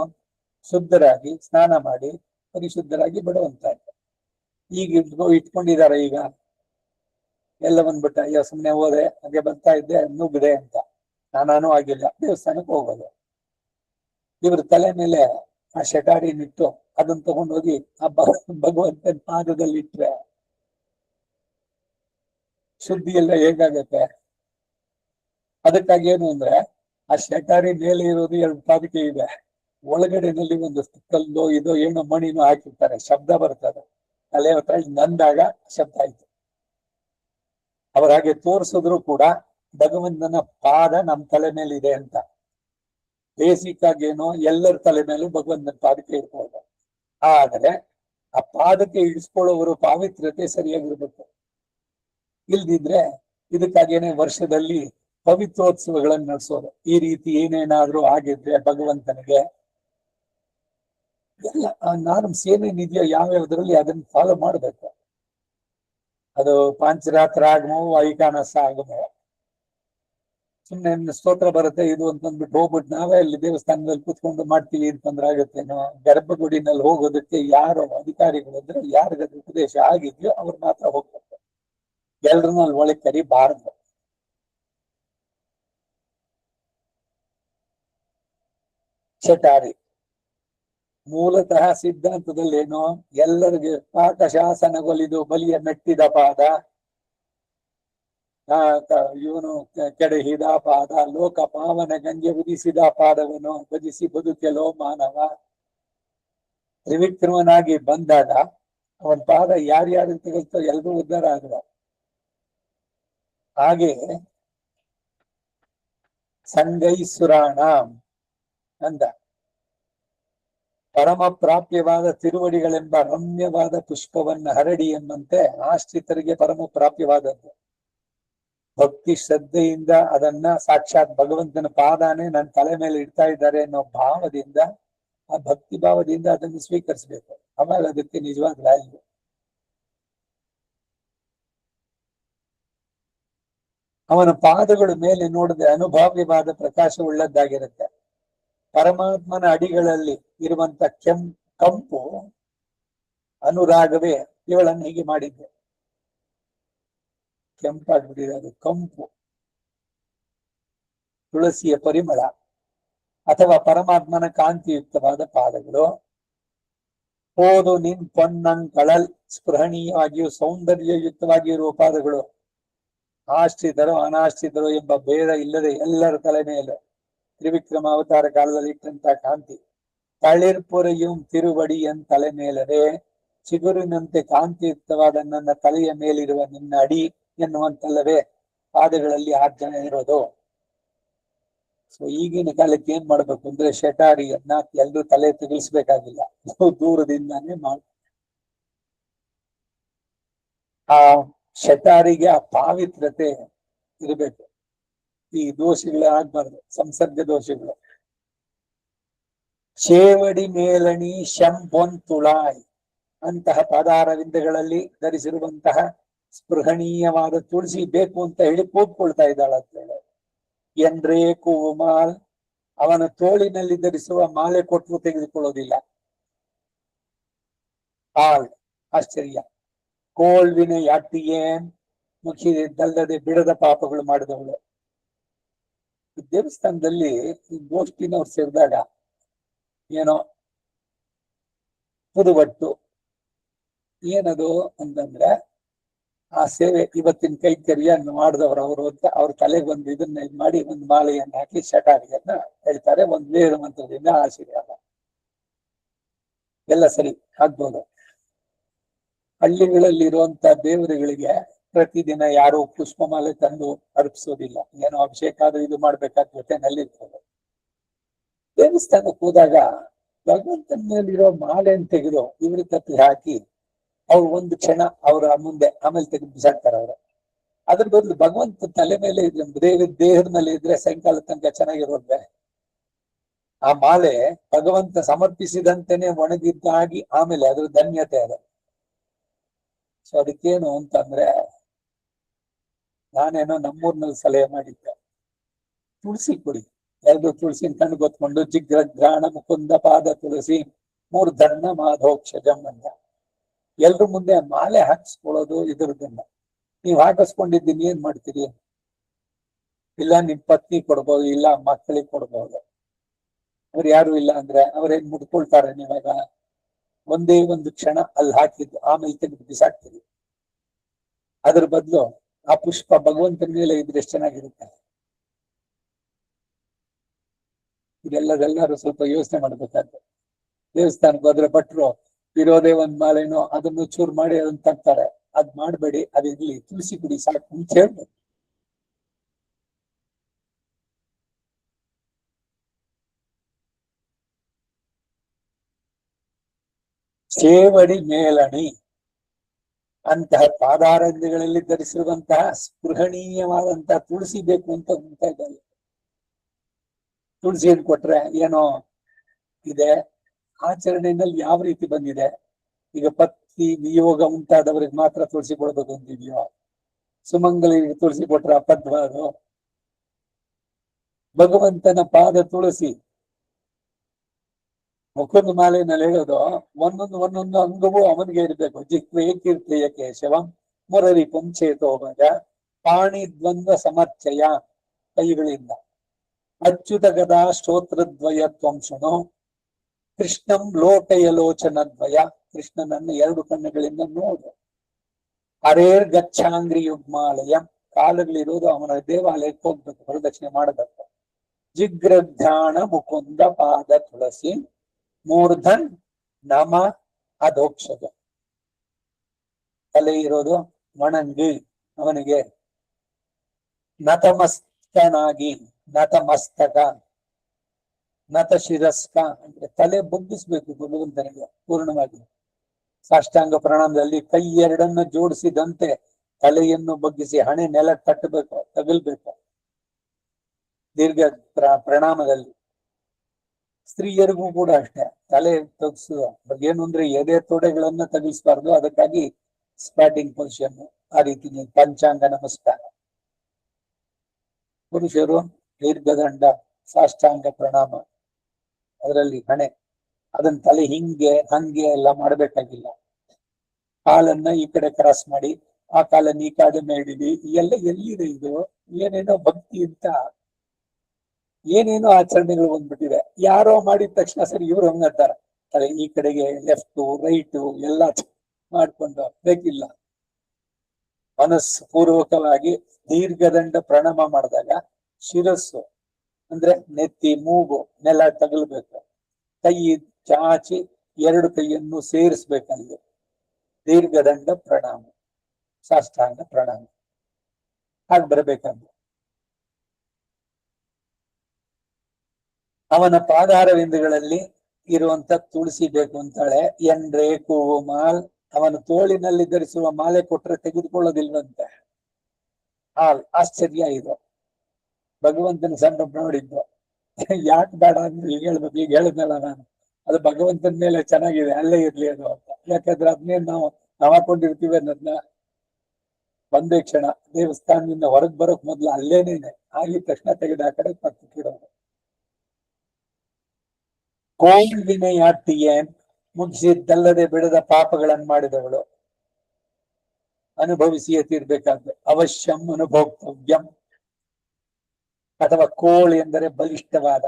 ಶುದ್ಧರಾಗಿ ಸ್ನಾನ ಮಾಡಿ ಪರಿಶುದ್ಧರಾಗಿ ಬಿಡುವಂತ. ಈಗ ಇಟ್ಕೊಂಡಿದ್ದಾರೆ. ಈಗ ಎಲ್ಲ ಬಂದ್ಬಿಟ್ಟ, ಅಯ್ಯೋ ಸುಮ್ನೆ ಹೋದೆ, ಹಾಗೆ ಬರ್ತಾ ಇದ್ದೆ, ನುಗ್ಗಿದೆ ಅಂತ. ನಾನು ಆಗಿಲ್ಲ, ದೇವಸ್ಥಾನಕ್ಕೆ ಹೋಗೋದು. ಇವ್ರ ತಲೆ ಮೇಲೆ ಆ ಶಟಾರಿನಿಟ್ಟು ಅದನ್ನ ತಗೊಂಡೋಗಿ ಆ ಭಗವಂತನ ಪಾದದಲ್ಲಿ ಇಟ್ರೆ ಶುದ್ಧಿ ಎಲ್ಲ ಹೇಗಾಗತ್ತೆ? ಅದಕ್ಕಾಗಿ ಏನು ಅಂದ್ರೆ ಆ ಶಟಾರಿ ಮೇಲೆ ಇರೋದು 2 ಪಾದಕೆ ಇದೆ, ಒಳಗಡೆನಲ್ಲಿ ಒಂದು ಕಲ್ಲು ಇದೋ ಏನೋ ಮಣಿನೋ ಹಾಕಿರ್ತಾರೆ, ಶಬ್ದ ಬರ್ತದೆ. ತಲೆ ಹತ್ರ ನಂದಾಗ ಶಬ್ದ ಆಯ್ತು. ಅವ್ರ ಹಾಗೆ ತೋರಿಸಿದ್ರು ಕೂಡ ಭಗವಂತನ ಪಾದ ನಮ್ಮ ತಲೆ ಮೇಲೆ ಇದೆ ಅಂತ. ಬೇಸಿಕ್ ಆಗಿ ಏನೋ ಎಲ್ಲರ ತಲೆ ಮೇಲೂ ಭಗವಂತನ ಪಾದಕ್ಕೆ ಇಡ್ಬೋದು. ಆದರೆ ಆ ಪಾದಕ್ಕೆ ಇಡಿಸ್ಕೊಳ್ಳೋವರು ಪಾವಿತ್ರ್ಯತೆ ಸರಿಯಾಗಿರ್ಬೇಕು. ಇಲ್ದಿದ್ರೆ ಇದಕ್ಕಾಗೇನೆ ವರ್ಷದಲ್ಲಿ ಪವಿತ್ರೋತ್ಸವಗಳನ್ನು ನಡೆಸೋದು. ಈ ರೀತಿ ಏನೇನಾದ್ರೂ ಆಗಿದ್ರೆ ಭಗವಂತನಿಗೆ ಎಲ್ಲ ನಾರ್ಮ್ಸ್ ಏನೇನಿದೆಯೋ ಯಾವ್ಯಾವ್ದ್ರಲ್ಲಿ ಅದನ್ನ ಫಾಲೋ ಮಾಡ್ಬೇಕು. ಅದು ಪಾಂಚರಾತ್ರ ಆಗಮೋ ಐಕಾನಸ ಆಗಮೋ ಸುಮ್ಮನೆ ಸ್ತೋತ್ರ ಬರುತ್ತೆ ಇದು ಅಂತಂದ್ಬಿಟ್ಟು ಹೋಗ್ಬಿಟ್ಟು ನಾವೇ ಅಲ್ಲಿ ದೇವಸ್ಥಾನದಲ್ಲಿ ಕೂತ್ಕೊಂಡು ಮಾಡ್ತೀವಿ ಅಂತಂದ್ರೆ ಆಗುತ್ತೇನೋ. ಗರ್ಭಗುಡಿನಲ್ಲಿ ಹೋಗೋದಕ್ಕೆ ಯಾರು ಅಧಿಕಾರಿಗಳು ಅಂದ್ರೆ ಯಾರಿಗ ಉಪದೇಶ ಆಗಿದ್ಯೋ ಅವ್ರು ಮಾತ್ರ ಹೋಗ್ಬೇಕು, ಎಲ್ರನ್ನೂ ಅಲ್ಲಿ ಒಳಗೆ ಕರಿಬಾರದು. ಶಟಾರಿ ಮೂಲತಃ ಸಿದ್ಧಾಂತದಲ್ಲಿ ಏನು, ಎಲ್ಲರಿಗೆ ಪಾಠ ಶಾಸನಗೊಲಿದು ಬಲಿಯ ಮೆಟ್ಟಿದ ಪಾದ, ಇವನು ಕೆಡಹಿದ ಪಾದ, ಲೋಕ ಪಾವನ ಗಂಗೆ ಉದಿಸಿದ ಪಾದವನು ಭಜಿಸಿ ಬದುಕೆಲೋ ಮಾನವ. ತ್ರಿವಿಕ್ರಮನಾಗಿ ಬಂದಾಗ ಅವನ ಪಾದ ಯಾರ್ಯಾರು ತೆಗೆಸ್ತೋ ಎಲ್ರೂ ಉದ್ಧಾರ ಆದ್ರ. ಹಾಗೆ ಸಂಗೈಸುರಾಣ ಅಂದ. ಪರಮ ಪ್ರಾಪ್ಯವಾದ ತಿರುವಡಿಗಳೆಂಬ ರಮ್ಯವಾದ ಪುಷ್ಪವನ್ನ ಹರಡಿ ಎಂಬಂತೆ ಆಶ್ರಿತರಿಗೆ ಪರಮ ಪ್ರಾಪ್ಯವಾದದ್ದು. ಭಕ್ತಿ ಶ್ರದ್ಧೆಯಿಂದ ಅದನ್ನ ಸಾಕ್ಷಾತ್ ಭಗವಂತನ ಪಾದಾನೆ ನನ್ನ ತಲೆ ಮೇಲೆ ಇಡ್ತಾ ಇದ್ದಾರೆ ಅನ್ನೋ ಭಾವದಿಂದ, ಆ ಭಕ್ತಿ ಭಾವದಿಂದ ಅದನ್ನು ಸ್ವೀಕರಿಸಬೇಕು. ಆಮೇಲೆ ಅದಕ್ಕೆ ನಿಜವಾದ ವ್ಯಾಲ್ಯೂ. ಅವನ ಪಾದಗಳ ಮೇಲೆ ನೋಡಿದ್ರೆ ಅನುಭಾವ್ಯವಾದ ಪ್ರಕಾಶವುಳ್ಳದ್ದಾಗಿರುತ್ತೆ. ಪರಮಾತ್ಮನ ಅಡಿಗಳಲ್ಲಿ ಇರುವಂತ ಕಂಪು ಅನುರಾಗವೇ ಇವಳನ್ನು ಹೀಗೆ ಮಾಡಿದ್ದೆ. ಕೆಂಪಾಗ್ಬಿಟ್ಟಿದೆ ಅದು ಕಂಪು. ತುಳಸಿಯ ಪರಿಮಳ ಅಥವಾ ಪರಮಾತ್ಮನ ಕಾಂತಿಯುಕ್ತವಾದ ಪಾದಗಳು. ಹೋದು ನಿನ್ ಪೊನ್ನಂಕಳಲ್ ಸ್ಪೃಹಣೀಯವಾಗಿಯೂ ಸೌಂದರ್ಯಯುಕ್ತವಾಗಿರುವ ಪಾದಗಳು. ಆಶ್ರಿತರು ಅನಾಶ್ರಿತರು ಎಂಬ ಭೇದ ಇಲ್ಲದೆ ಎಲ್ಲರ ತಲೆ ಮೇಲೆ ತ್ರಿವಿಕ್ರಮ ಅವತಾರ ಕಾಲದಲ್ಲಿ ಇಟ್ಟಂತ ಕಾಂತಿ. ತಳಿರ್ಪುರೆಯುಂ ತಿರುವಡಿ ಎನ್ ತಲೆ ಮೇಲರೆ, ಚಿಗುರಿನಂತೆ ಕಾಂತಿಯುಕ್ತವಾದ ನನ್ನ ತಲೆಯ ಮೇಲಿರುವ ನಿನ್ನ ಅಡಿ ಎನ್ನುವಂತಲ್ಲವೇ ಪಾದಗಳಲ್ಲಿ ಆರ್ಜನೆ ಇರೋದು. ಸೊ ಈಗಿನ ಕಾಲಕ್ಕೆ ಏನ್ ಮಾಡ್ಬೇಕು ಅಂದ್ರೆ ಶಟಾರಿಯನ್ನ ಎಲ್ಲರೂ ತಲೆ ತೆಗಿಸ್ಬೇಕಾಗಿಲ್ಲ, ದೂರದಿಂದಾನೇ ಮಾಡ. ಆ ಶಟಾರಿಗೆ ಆ ಪಾವಿತ್ರತೆ ಇರಬೇಕು. ಈ ದೋಷಗಳು ಆಗ್ಬಾರ್ದು, ಸಂಸರ್ಗ ದೋಷಗಳು. ಶೇವಡಿ ಮೇಲಣಿ ಶಂಭೊಂತುಳಾಯ್ ಅಂತಹ ಪಾದಾರವಿಂದಗಳಲ್ಲಿ ಧರಿಸಿರುವಂತಹ ಸ್ಪೃಹಣೀಯವಾದ ತುಳಸಿ ಬೇಕು ಅಂತ ಹೇಳಿ ಕೂತ್ಕೊಳ್ತಾ ಇದ್ದಾಳ ಅಂತ ಹೇಳಿ. ಎಂದ್ರೆ ಕೂಮಾಲ್ ಅವನ ತೋಳಿನಲ್ಲಿ ಧರಿಸುವ ಮಾಲೆ ಕೊಟ್ಟು ತೆಗೆದುಕೊಳ್ಳೋದಿಲ್ಲ. ಆಳ್ ಆಶ್ಚರ್ಯ. ಕೋಳ್ವಿನ ಯಾಟಿಗೆ ಮುಖಿದಲ್ಲದೆ ಬಿಡದ ಪಾಪಗಳು ಮಾಡಿದವಳು. ದೇವಸ್ಥಾನದಲ್ಲಿ ಈ ಗೋಷ್ಠಿನವ್ರು ಸೇರಿದಾಗ ಏನೋ ಪುದುವಟ್ಟು ಏನದು ಅಂತಂದ್ರೆ ಆ ಸೇವೆ ಇವತ್ತಿನ ಕೈಕರ್ಯನ್ನು ಮಾಡಿದವರು ಅವರು ಅಂತ ಅವ್ರ ತಲೆಗೆ ಒಂದು ಇದನ್ನ ಮಾಡಿ ಒಂದು ಮಾಲೆಯನ್ನು ಹಾಕಿ ಶಟಾರಿಯನ್ನ ಹೇಳ್ತಾರೆ. ಒಂದು ವೇದ ಮಂತ್ರದಿಂದ ಆಶೀರ್ವಾದ ಎಲ್ಲ ಸರಿ ಆಗ್ಬೋದು. ಹಳ್ಳಿಗಳಲ್ಲಿ ಇರುವಂತ ದೇವರುಗಳಿಗೆ ಪ್ರತಿದಿನ ಯಾರು ಪುಷ್ಪಮಾಲೆ ತಂದು ಅರ್ಪಿಸೋದಿಲ್ಲ. ಏನೋ ಅಭಿಷೇಕ ಆದ್ರೂ ಇದು ಮಾಡ್ಬೇಕಾದ ಜೊತೆನಲ್ಲಿ ಇರ್ತದೆ. ದೇವಸ್ಥಾನಕ್ಕೆ ಹೋದಾಗ ಭಗವಂತನ ಮೇಲಿರೋ ಮಾಲೆಯನ್ನು ತೆಗೆದು ಇವ್ರ ಕತ್ತಿ ಹಾಕಿ ಅವ್ರು ಒಂದು ಕ್ಷಣ ಅವರ ಮುಂದೆ ಆಮೇಲೆ ತೆಗೆದು ಬಿಸಾಡ್ತಾರೆ ಅವರು. ಅದ್ರ ಬದಲು ಭಗವಂತ ತಲೆ ಮೇಲೆ ಇದ್ರೆ ದೇಹದ ಮೇಲೆ ಇದ್ರೆ ಸಾಯಂಕಾಲ ತನಕ ಚೆನ್ನಾಗಿರೋದ್ರೆ ಆ ಮಾಲೆ ಭಗವಂತ ಸಮರ್ಪಿಸಿದಂತೆನೆ ಒಣಗಿದ್ದಾಗಿ ಆಮೇಲೆ ಅದ್ರ ಧನ್ಯತೆ ಅದ. ಸೊ ಅದಕ್ಕೇನು ಅಂತಂದ್ರೆ ನಾನೇನೋ ನಮ್ಮೂರ್ನಲ್ಲಿ ಸಲಹೆ ಮಾಡಿದ್ದೆ, ತುಳಸಿ ಕುಡಿ. ಎರಡು ತುಳಸಿನ ಕಣ್ಣು ಗೊತ್ಕೊಂಡು ಜಿಗ್ರಘ್ರಾಣ ಮುಕುಂದ ಪಾದ ತುಳಸಿ ಮೂರ್ಧರ್ಣ ಮಾಧೋಕ್ಷಜಂ ಅಂತ ಎಲ್ರ ಮುಂದೆ ಮಾಲೆ ಹಾಕಿಸ್ಕೊಳ್ಳೋದು ಇದ್ರದನ್ನ. ನೀವ್ ಹಾಕಿಸ್ಕೊಂಡಿದ್ದೀನಿ ಏನ್ ಮಾಡ್ತೀರಿ? ಇಲ್ಲ ನಿಮ್ ಪತ್ನಿ ಕೊಡ್ಬೋದು, ಇಲ್ಲ ಮಕ್ಕಳಿಗೆ ಕೊಡ್ಬೋದು. ಅವ್ರು ಯಾರು ಇಲ್ಲ ಅಂದ್ರೆ ಅವ್ರೇನ್ ಮುಡ್ಕೊಳ್ತಾರೆ? ನೀವಾಗ ಒಂದೇ ಒಂದು ಕ್ಷಣ ಅಲ್ಲಿ ಹಾಕಿದ್ದು ಆಮೇಲೆ ತೆಗೆದು ಬಿಸಾಕ್ತೀರಿ. ಅದ್ರ ಬದಲು ಆ ಪುಷ್ಪ ಭಗವಂತನ ಮೇಲೆ ಇದ್ರೆ ಎಷ್ಟು ಚೆನ್ನಾಗಿರುತ್ತೆ. ಇದೆಲ್ಲರೂ ಸ್ವಲ್ಪ ಯೋಚನೆ ಮಾಡ್ಬೇಕಾದ್ರೆ. ದೇವಸ್ಥಾನಕ್ಕೆ ಹೋದ್ರೆ ಭಟ್ರು ಇರೋದೇ ಒಂದ್ ಮಾಲೆನೋ ಅದನ್ನು ಚೂರು ಮಾಡಿ ಅದನ್ನ ತರ್ತಾರೆ. ಅದ್ ಮಾಡ್ಬೇಡಿ, ಅದಿರ್ಲಿ, ತುಳಸಿ ಕುಡಿ ಸಾಕು ಅಂತ ಹೇಳ್ಬೇಕು. ಸೇವಡಿ ಮೇಲಣಿ ಅಂತಹ ಪಾದಾರಣ್ಯಗಳಲ್ಲಿ ಧರಿಸಿರುವಂತಹ ಸ್ಪೃಹಣೀಯವಾದಂತಹ ತುಳಸಿ ಬೇಕು ಅಂತ ಹೇಳ್ತಾ ಇದ್ದಾರೆ. ತುಳಸಿಯನ್ನು ಕೊಟ್ರೆ ಏನೋ ಇದೆ. ಆಚರಣೆಯಲ್ಲಿ ಯಾವ ರೀತಿ ಬಂದಿದೆ? ಈಗ ಪತ್ನಿ ನಿಯೋಗ ಮುಂತಾದವರಿಗೆ ಮಾತ್ರ ತುಳಸಿ ಕೊಡ್ಬೇಕು ಅಂತಿದ್ಯೋ? ಸುಮಂಗಲಿಗೆ ತುಳಸಿ ಕೊಟ್ರೆ ಅಪದ್ವಾದು? ಭಗವಂತನ ಪಾದ ತುಳಸಿ. ಮುಖದ ಮಾಲೆನಲ್ಲಿ ಹೇಳೋದು ಒಂದೊಂದು ಅಂಗವೂ ಅವನಿಗೆ ಇರಬೇಕು. ಜಿಕ್ವೇ ಕೀರ್ತಿಯ ಕೇಶವಂ ಮುರರಿ ಪುಂಚೇತೋಮಜ ಪಾಣಿ ದ್ವಂದ್ವ ಸಮರ್ಚಯ, ಕೈಗಳಿಂದ ಅಚ್ಯುತ ಗದಾ ಸ್ತೋತ್ರದ್ವಯ ತ್ವಂಶುನು ಕೃಷ್ಣಂ ಲೋಕಯಲೋಚನದ್ವಯ, ಕೃಷ್ಣನನ್ನು ಎರಡು ಕಣ್ಣುಗಳಿಂದ ನೋಡು. ಹರೇರ್ ಗಚ್ಚಾಂಗ್ರಿ ಯುಗ್ಮಾಲಯ, ಕಾಲುಗಳಿರೋದು ಅವನ ದೇವಾಲಯಕ್ಕೆ ಹೋಗ್ಬೇಕು, ಪ್ರದಕ್ಷಿಣೆ ಮಾಡಬೇಕು. ಜಿಗ್ರಧ್ಯಾನ ಮುಕುಂದ ಪಾದ ತುಳಸಿ ಮೂರ್ಧನ್ ನಮ ಅಧೋಕ್ಷಜ, ತಲೆ ಇರೋದು ಒಣಂಗಿ ಅವನಿಗೆ. ನತಮಸ್ತನಾಗಿ, ನತಮಸ್ತಕ, ನತ ಶಿರಸ್ಕ ಅಂದ್ರೆ ತಲೆ ಬಗ್ಗಿಸ್ಬೇಕು ಭಗವಂತನಿಗೆ ಪೂರ್ಣವಾಗಿ. ಸಾಷ್ಟಾಂಗ ಪ್ರಣಾಮದಲ್ಲಿ ಕೈ ಎರಡನ್ನ ಜೋಡಿಸಿದಂತೆ ತಲೆಯನ್ನು ಬಗ್ಗಿಸಿ ಹಣೆ ನೆಲ ತಟ್ಟಬೇಕು, ತಗಲ್ಬೇಕು ದೀರ್ಘ ಪ್ರಣಾಮದಲ್ಲಿ. ಸ್ತ್ರೀಯರಿಗೂ ಕೂಡ ಅಷ್ಟೇ ತಲೆ ತಗ್ಸುವ ಏನು ಅಂದ್ರೆ ಎದೆ ತೊಡೆಗಳನ್ನ ತಗಿಸ್ಬಾರ್ದು, ಅದಕ್ಕಾಗಿ ಸ್ಪ್ಯಾಟಿಂಗ್ ಪೊಸಿಷನ್, ಆ ರೀತಿ ಪಂಚಾಂಗ ನಮಸ್ಕಾರ. ಪುರುಷರು ದೀರ್ಘದಂಡ ಸಾಷ್ಟಾಂಗ ಪ್ರಣಾಮ, ಅದರಲ್ಲಿ ಹಣೆ, ಅದನ್ನ ತಲೆ ಹಿಂಗೆ ಹಂಗೆ ಎಲ್ಲ ಮಾಡ್ಬೇಕಾಗಿಲ್ಲ. ಕಾಲನ್ನ ಈ ಕಡೆ ಕ್ರಾಸ್ ಮಾಡಿ ಆ ಕಾಲನ್ನ ಈ ಕಡೆ ಮೇಡಿದಿ, ಎಲ್ಲ ಎಲ್ಲಿದೆ ಇದು? ಏನೇನೋ ಭಕ್ತಿ ಅಂತ ಏನೇನೋ ಆಚರಣೆಗಳು ಬಂದ್ಬಿಟ್ಟಿದೆ. ಯಾರೋ ಮಾಡಿದ ತಕ್ಷಣ ಸರಿ ಇವ್ರು ಹಂಗಂತಾರ, ತಲೆ ಈ ಕಡೆಗೆ ಲೆಫ್ಟು ರೈಟು ಎಲ್ಲ ಮಾಡ್ಕೊಂಡು ಬೇಕಿಲ್ಲ. ಮನಸ್ಸು ಪೂರ್ವಕವಾಗಿ ದೀರ್ಘದಂಡ ಪ್ರಣಾಮ ಮಾಡಿದಾಗ ಶಿರಸ್ಸು ಅಂದ್ರೆ ನೆತ್ತಿ ಮೂಗು ನೆಲ ತಗಲ್ಬೇಕು. ಕೈ ಚಾಚಿ ಎರಡು ಕೈಯನ್ನು ಸೇರಿಸ್ಬೇಕಲ್ಲಿ. ದೀರ್ಘದಂಡ ಪ್ರಣಾಮ, ಸಾಷ್ಟಾಂಗ ಪ್ರಣಾಮ ಹಾಗೆ ಬರಬೇಕಂದ್ರೆ. ಅವನ ಪಾದಾರವಿಂದಗಳಲ್ಲಿ ಇರುವಂತ ತುಳಸಿ ಬೇಕು ಅಂತಾಳೆ. ಎಂಡ್ರೆ ಕೂವು ಮಾಲ್, ಅವನ ತೋಳಿನಲ್ಲಿ ಧರಿಸುವ ಮಾಲೆ ಕೊಟ್ರೆ ತೆಗೆದುಕೊಳ್ಳೋದಿಲ್ವಂತೆ. ಆಶ್ಚರ್ಯ ಇದು. ಭಗವಂತನ ಸಂಭ್ರಮ ನೋಡಿದ್ದು. ಯಾಕೆ ಬೇಡ ಅಂದ್ರೆ ಈಗ ಹೇಳ್ಬೇಕು, ಈಗ ಹೇಳಿದ್ನಲ್ಲ ನಾನು, ಅದು ಭಗವಂತನ ಮೇಲೆ ಚೆನ್ನಾಗಿದೆ, ಅಲ್ಲೇ ಇರ್ಲಿ ಅದು ಅಂತ. ಯಾಕಂದ್ರೆ ಅದನ್ನೇ ನಾವು ಹಾಕೊಂಡಿರ್ತೀವಿ ಅನ್ನೋದನ್ನ ಒಂದೇ ಕ್ಷಣ ದೇವಸ್ಥಾನದಿಂದ ಹೊರಗೆ ಬರೋಕ್ ಮೊದ್ಲು ಅಲ್ಲೇನೇನೆ ಆಗಿದ ತಕ್ಷಣ ತೆಗೆದು ಆ ಕಡೆ ಪಕ್ಕಕ್ಕಿಡೋದು. ಕೋವಿನೆಯಾಟಿಯೇ ಮುಗಿಸಿದ್ದಲ್ಲದೆ ಬಿಡದ ಪಾಪಗಳನ್ನು ಮಾಡಿದವಳು ಅನುಭವಿಸಿಯೇ ತೀರ್ಬೇಕಾದ್ದು. ಅವಶ್ಯಂ ಅನುಭೋಕ್ತವ್ಯಂ, ಅಥವಾ ಕೋಳ್ ಎಂದರೆ ಬಲಿಷ್ಠವಾದ,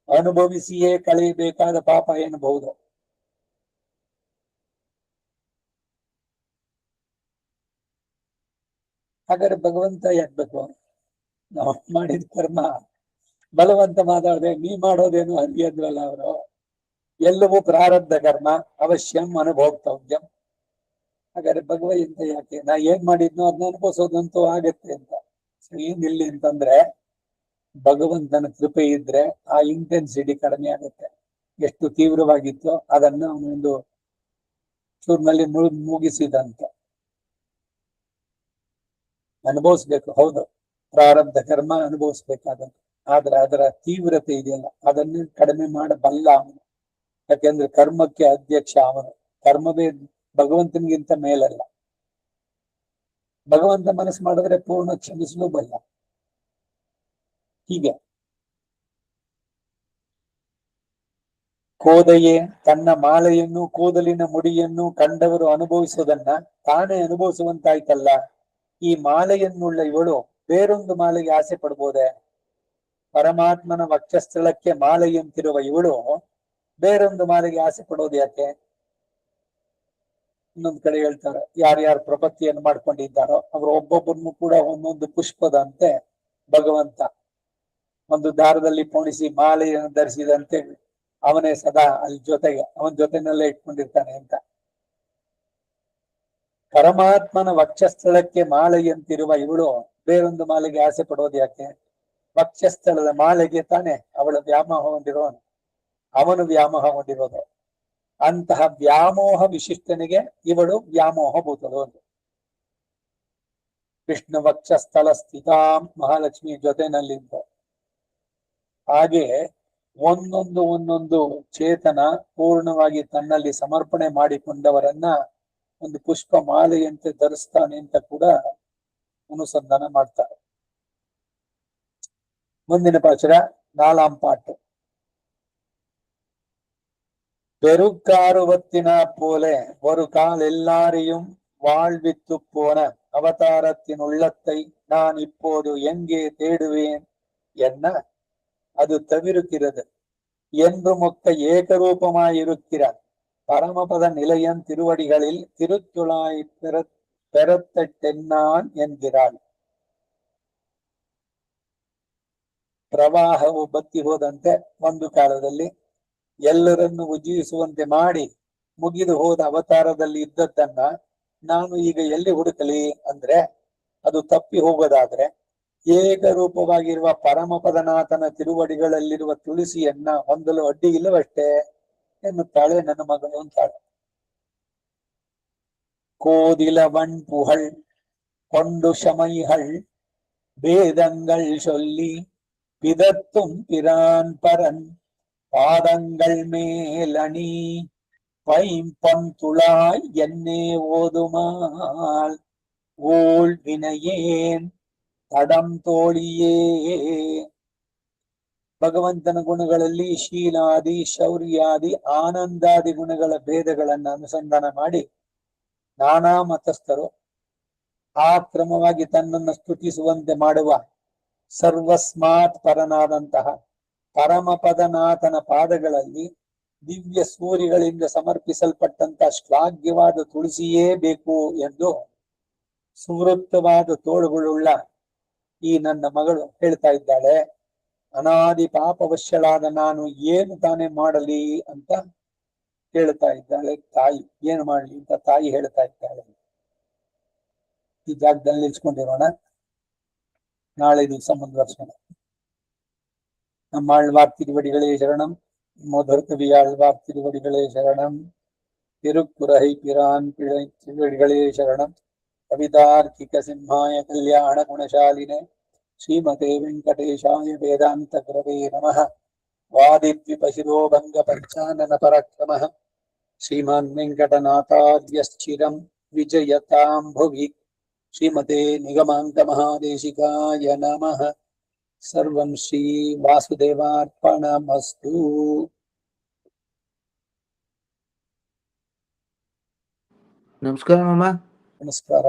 ಅನುಭವಿಸಿಯೇ ಕಳೆಯಬೇಕಾದ ಪಾಪ ಎನ್ನಬಹುದು. ಹಾಗಾದ್ರೆ ಭಗವಂತ ಯಾಕ್ಬೇಕು? ನಾವು ಮಾಡಿದ ಕರ್ಮ ಬಲವಂತ ಮಾತಾಡದೆ ನೀ ಮಾಡೋದೇನು ಹಂಗೆ ಅಂದ್ವಲ್ಲ ಅವರು. ಎಲ್ಲವೂ ಪ್ರಾರಬ್ಧ ಕರ್ಮ, ಅವಶ್ಯಂ ಅನುಭೋಕ್ತವ್ಯಂ. ಹಾಗಾದ್ರೆ ಭಗವಂತ ಯಾಕೆ? ನಾ ಏನ್ ಮಾಡಿದ್ನೋ ಅದನ್ನ ಅನುಭವಿಸೋದಂತೂ ಆಗತ್ತೆ ಅಂತ. ಏನಿಲ್ಲ ಅಂತಂದ್ರೆ ಭಗವಂತನ ಕೃಪೆ ಇದ್ರೆ ಆ ಇಂಟೆನ್ಸಿಟಿ ಕಡಿಮೆ ಆಗುತ್ತೆ. ಎಷ್ಟು ತೀವ್ರವಾಗಿತ್ತೋ ಅದನ್ನ ಅವನೊಂದು ಚೂರ್ನಲ್ಲಿ ಮುಗಿಸಿದಂತ. ಅನುಭವಿಸ್ಬೇಕು, ಹೌದು, ಪ್ರಾರಬ್ಧ ಕರ್ಮ ಅನುಭವಿಸ್ಬೇಕಾದಂತ. ಆದ್ರೆ ಅದರ ತೀವ್ರತೆ ಇದೆಯಲ್ಲ ಅದನ್ನು ಕಡಿಮೆ ಮಾಡಬಲ್ಲ ಅವನು. ಯಾಕೆಂದ್ರೆ ಕರ್ಮಕ್ಕೆ ಅಧ್ಯಕ್ಷ ಅವನು. ಕರ್ಮವೇ ಭಗವಂತನಿಗಿಂತ ಮೇಲಲ್ಲ. ಭಗವಂತ ಮನಸ್ಸು ಮಾಡಿದ್ರೆ ಪೂರ್ಣ ಕ್ಷಮಿಸಲು ಬಲ್ಲ. ಹೀಗೆ ಕೋದೆಯೇ ತನ್ನ ಮಾಲೆಯನ್ನು ಕೂದಲಿನ ಮುಡಿಯನ್ನು ಕಂಡವರು ಅನುಭವಿಸುವುದನ್ನ ತಾನೇ ಅನುಭವಿಸುವಂತಾಯ್ತಲ್ಲ. ಈ ಮಾಲೆಯನ್ನುಳ್ಳ ಇವಳು ಬೇರೊಂದು ಮಾಲೆಗೆ ಆಸೆ ಪಡ್ಬೋದೆ? ಪರಮಾತ್ಮನ ವಕ್ಷಸ್ಥಳಕ್ಕೆ ಮಾಲೆಯಂತಿರುವ ಇವಳು ಬೇರೊಂದು ಮಾಲೆಗೆ ಆಸೆ ಪಡೋದು ಯಾಕೆ? ಇನ್ನೊಂದು ಕಡೆ ಹೇಳ್ತಾರೆ, ಯಾರ್ಯಾರು ಪ್ರಪತ್ತಿಯನ್ನು ಮಾಡ್ಕೊಂಡಿದ್ದಾರೋ ಅವರು ಒಬ್ಬೊಬ್ಬರನ್ನು ಕೂಡ ಒಂದೊಂದು ಪುಷ್ಪದಂತೆ ಭಗವಂತ ಒಂದು ದಾರದಲ್ಲಿ ಪೋಣಿಸಿ ಮಾಲೆಯನ್ನು ಧರಿಸಿದಂತೆ ಅವನೇ ಸದಾ ಅಲ್ಲಿ ಜೊತೆಗೆ ಅವನ ಜೊತೆನಲ್ಲೇ ಇಟ್ಕೊಂಡಿರ್ತಾನೆ ಅಂತ. ಪರಮಾತ್ಮನ ವಕ್ಷಸ್ಥಳಕ್ಕೆ ಮಾಲೆಯಂತಿರುವ ಇವಳು ಬೇರೊಂದು ಮಾಲೆಗೆ ಆಸೆ ಪಡೋದು ಯಾಕೆ? ವಕ್ಷಸ್ಥಳದ ಮಾಲೆಗೆ ತಾನೆ ಅವಳ ವ್ಯಾಮೋಹ ಹೊಂದಿರೋನು, ಅವನು ವ್ಯಾಮೋಹ ಹೊಂದಿರೋದು. ಅಂತಹ ವ್ಯಾಮೋಹ ವಿಶಿಷ್ಟನಿಗೆ ಇವಳು ವ್ಯಾಮೋಹ ಭೂತಳು. ವಿಷ್ಣು ವಕ್ಷಸ್ಥಲ ಸ್ಥಿತಾಂ ಮಹಾಲಕ್ಷ್ಮಿ ಜೊತೆನಲ್ಲಿದ್ದ ಹಾಗೆ ಒಂದೊಂದು ಚೇತನ ಪೂರ್ಣವಾಗಿ ತನ್ನಲ್ಲಿ ಸಮರ್ಪಣೆ ಮಾಡಿಕೊಂಡವರನ್ನ ಒಂದು ಪುಷ್ಪ ಮಾಲೆಯಂತೆ ಧರಿಸ್ತಾನೆ ಅಂತ ಕೂಡ ಅನುಸಂಧಾನ ಮಾಡ್ತಾರೆ. ಮುಂದಿನ ಪಾಚರ 4ಆಂ ಪಾಠ. பெருக்காருவத்தினா போல ஒரு கால் எல்லாரையும் வாழ்வித்து போன அவதாரத்தின் உள்ளத்தை நான் இப்போது எங்கே தேடுவேன் என்ன அது தவிர்க்கிறது என்று மொத்த ஏகரூபமாயிருக்கிறார் பரமபத நிலையன் திருவடிகளில் திருத்துழாய் பெறத்தென்னான் என்கிறாள். ಪ್ರವಾಹವು ಬತ್ತಿ ಹೋದಂತೆ ಒಂದು ಕಾಲದಲ್ಲಿ ಎಲ್ಲರನ್ನು ಉಜ್ಜೀವಿಸುವಂತೆ ಮಾಡಿ ಮುಗಿದು ಹೋದ ಅವತಾರದಲ್ಲಿ ಇದ್ದದ್ದನ್ನ ನಾನು ಈಗ ಎಲ್ಲಿ ಹುಡುಕಲಿ ಅಂದ್ರೆ, ಅದು ತಪ್ಪಿ ಹೋಗೋದಾದ್ರೆ ಏಕರೂಪವಾಗಿರುವ ಪರಮಪದನಾಥನ ತಿರುವಡಿಗಳಲ್ಲಿರುವ ತುಳಸಿಯನ್ನ ಹೊಂದಲು ಅಡ್ಡಿ ಇಲ್ಲವಷ್ಟೇ ಎನ್ನುತ್ತಾಳೆ ನನ್ನ ಮಗಳು ಅಂತಾಳೆ. கோதிலவன் புகழ் கொண்டு சமைகள் வேதங்கள் சொல்லி பிதத்தும் பிரான் பரன் பாதங்கள் மேலணி பைம்பொன் துளாய் என்னே ஓதுமால் ஓள் வினையேன் ತಡಂ ತೋಳಿಯೇ. ಭಗವಂತನ ಗುಣಗಳಲ್ಲಿ ಶೀಲಾದಿ ಶೌರ್ಯಾದಿ ಆನಂದಾದಿ ಗುಣಗಳ ಭೇದಗಳನ್ನು ಅನುಸಂಧಾನ ಮಾಡಿ ನಾನಾ ಮತಸ್ಥರು ಆ ಕ್ರಮವಾಗಿ ತನ್ನನ್ನು ಸ್ತುತಿಸುವಂತೆ ಮಾಡುವ ಸರ್ವಸ್ಮಾತ್ ಪರನಾದಂತಹ ಪರಮಪದನಾಥನ ಪಾದಗಳಲ್ಲಿ ದಿವ್ಯ ಸೂರಿಗಳಿಂದ ಸಮರ್ಪಿಸಲ್ಪಟ್ಟಂತಹ ಶ್ಲಾಘ್ಯವಾದ ತುಳಸಿಯೇ ಬೇಕು ಎಂದು ಸುವೃತ್ತವಾದ ತೋಳುಗಳುಳ್ಳ ಈ ನನ್ನ ಮಗಳು ಹೇಳ್ತಾ ಇದ್ದಾಳೆ. ಅನಾದಿ ಪಾಪವಶ್ಯಳಾದ ನಾನು ಏನು ತಾನೇ ಮಾಡಲಿ ಅಂತ ಹೇಳ್ತಾ ಇದ್ದಾಳೆ ತಾಯಿ. ಏನು ಮಾಡ್ಲಿ ಅಂತ ತಾಯಿ ಹೇಳ್ತಾ ಇದ್ದಾಳೆ. ಈ ಜಾಗದಲ್ಲಿ ನಿಲ್ಸ್ಕೊಂಡಿರೋಣ, ನಾಳೆ ದಿವಸ ಮುಂದುವರ್ಸೋಣ. ನಮ್ಮ ಆಳ್ವಾರ್ ತಿರುವಡಿಗಳೇ ಶರಣಂ. ಮಧುರ ಕವಿ ಆಳ್ವಾರ್ ತಿರುವಡಿಗಳೇ ಶರಣಂ. ತಿರುಕ್ಕುರಹೈ ಪಿರಾನ್ ಪಿಳೈ ತಿರುವಡಿಗಳೇ ಶರಣಂ. ಕವಿತಾರ್ಕಿಕ ಸಿಂಹಾಯ ಕಲ್ಯಾಣ ಗುಣಶಾಲಿನೆ ಶ್ರೀಮತೆ ವೆಂಕಟೇಶಾಯ ವೇದಾಂತ ಗುರವೇ ನಮಃ. ವಾದಿದ್ವಿಪಶಿರೋ ಭಂಗ ಪಂಚಾನನ ಪರಾಕ್ರಮಃ ಶ್ರೀಮಾನ್ ವೆಂಕಟನಾಥಾರ್ಯಶ್ಚಿರಂ ವಿಜಯತಾಂ ಭುವಿ. ಶ್ರೀಮತೆ ನಿಗಮಾಂತ ಮಹಾದೇಶಿಕಾಯ ನಮಃ. ಸರ್ವಂ ಶ್ರೀ ವಾಸುದೇವಾರ್ಪಣಮಸ್ತು. ನಮಸ್ಕಾರ ಮಾಮ. ನಮಸ್ಕಾರ.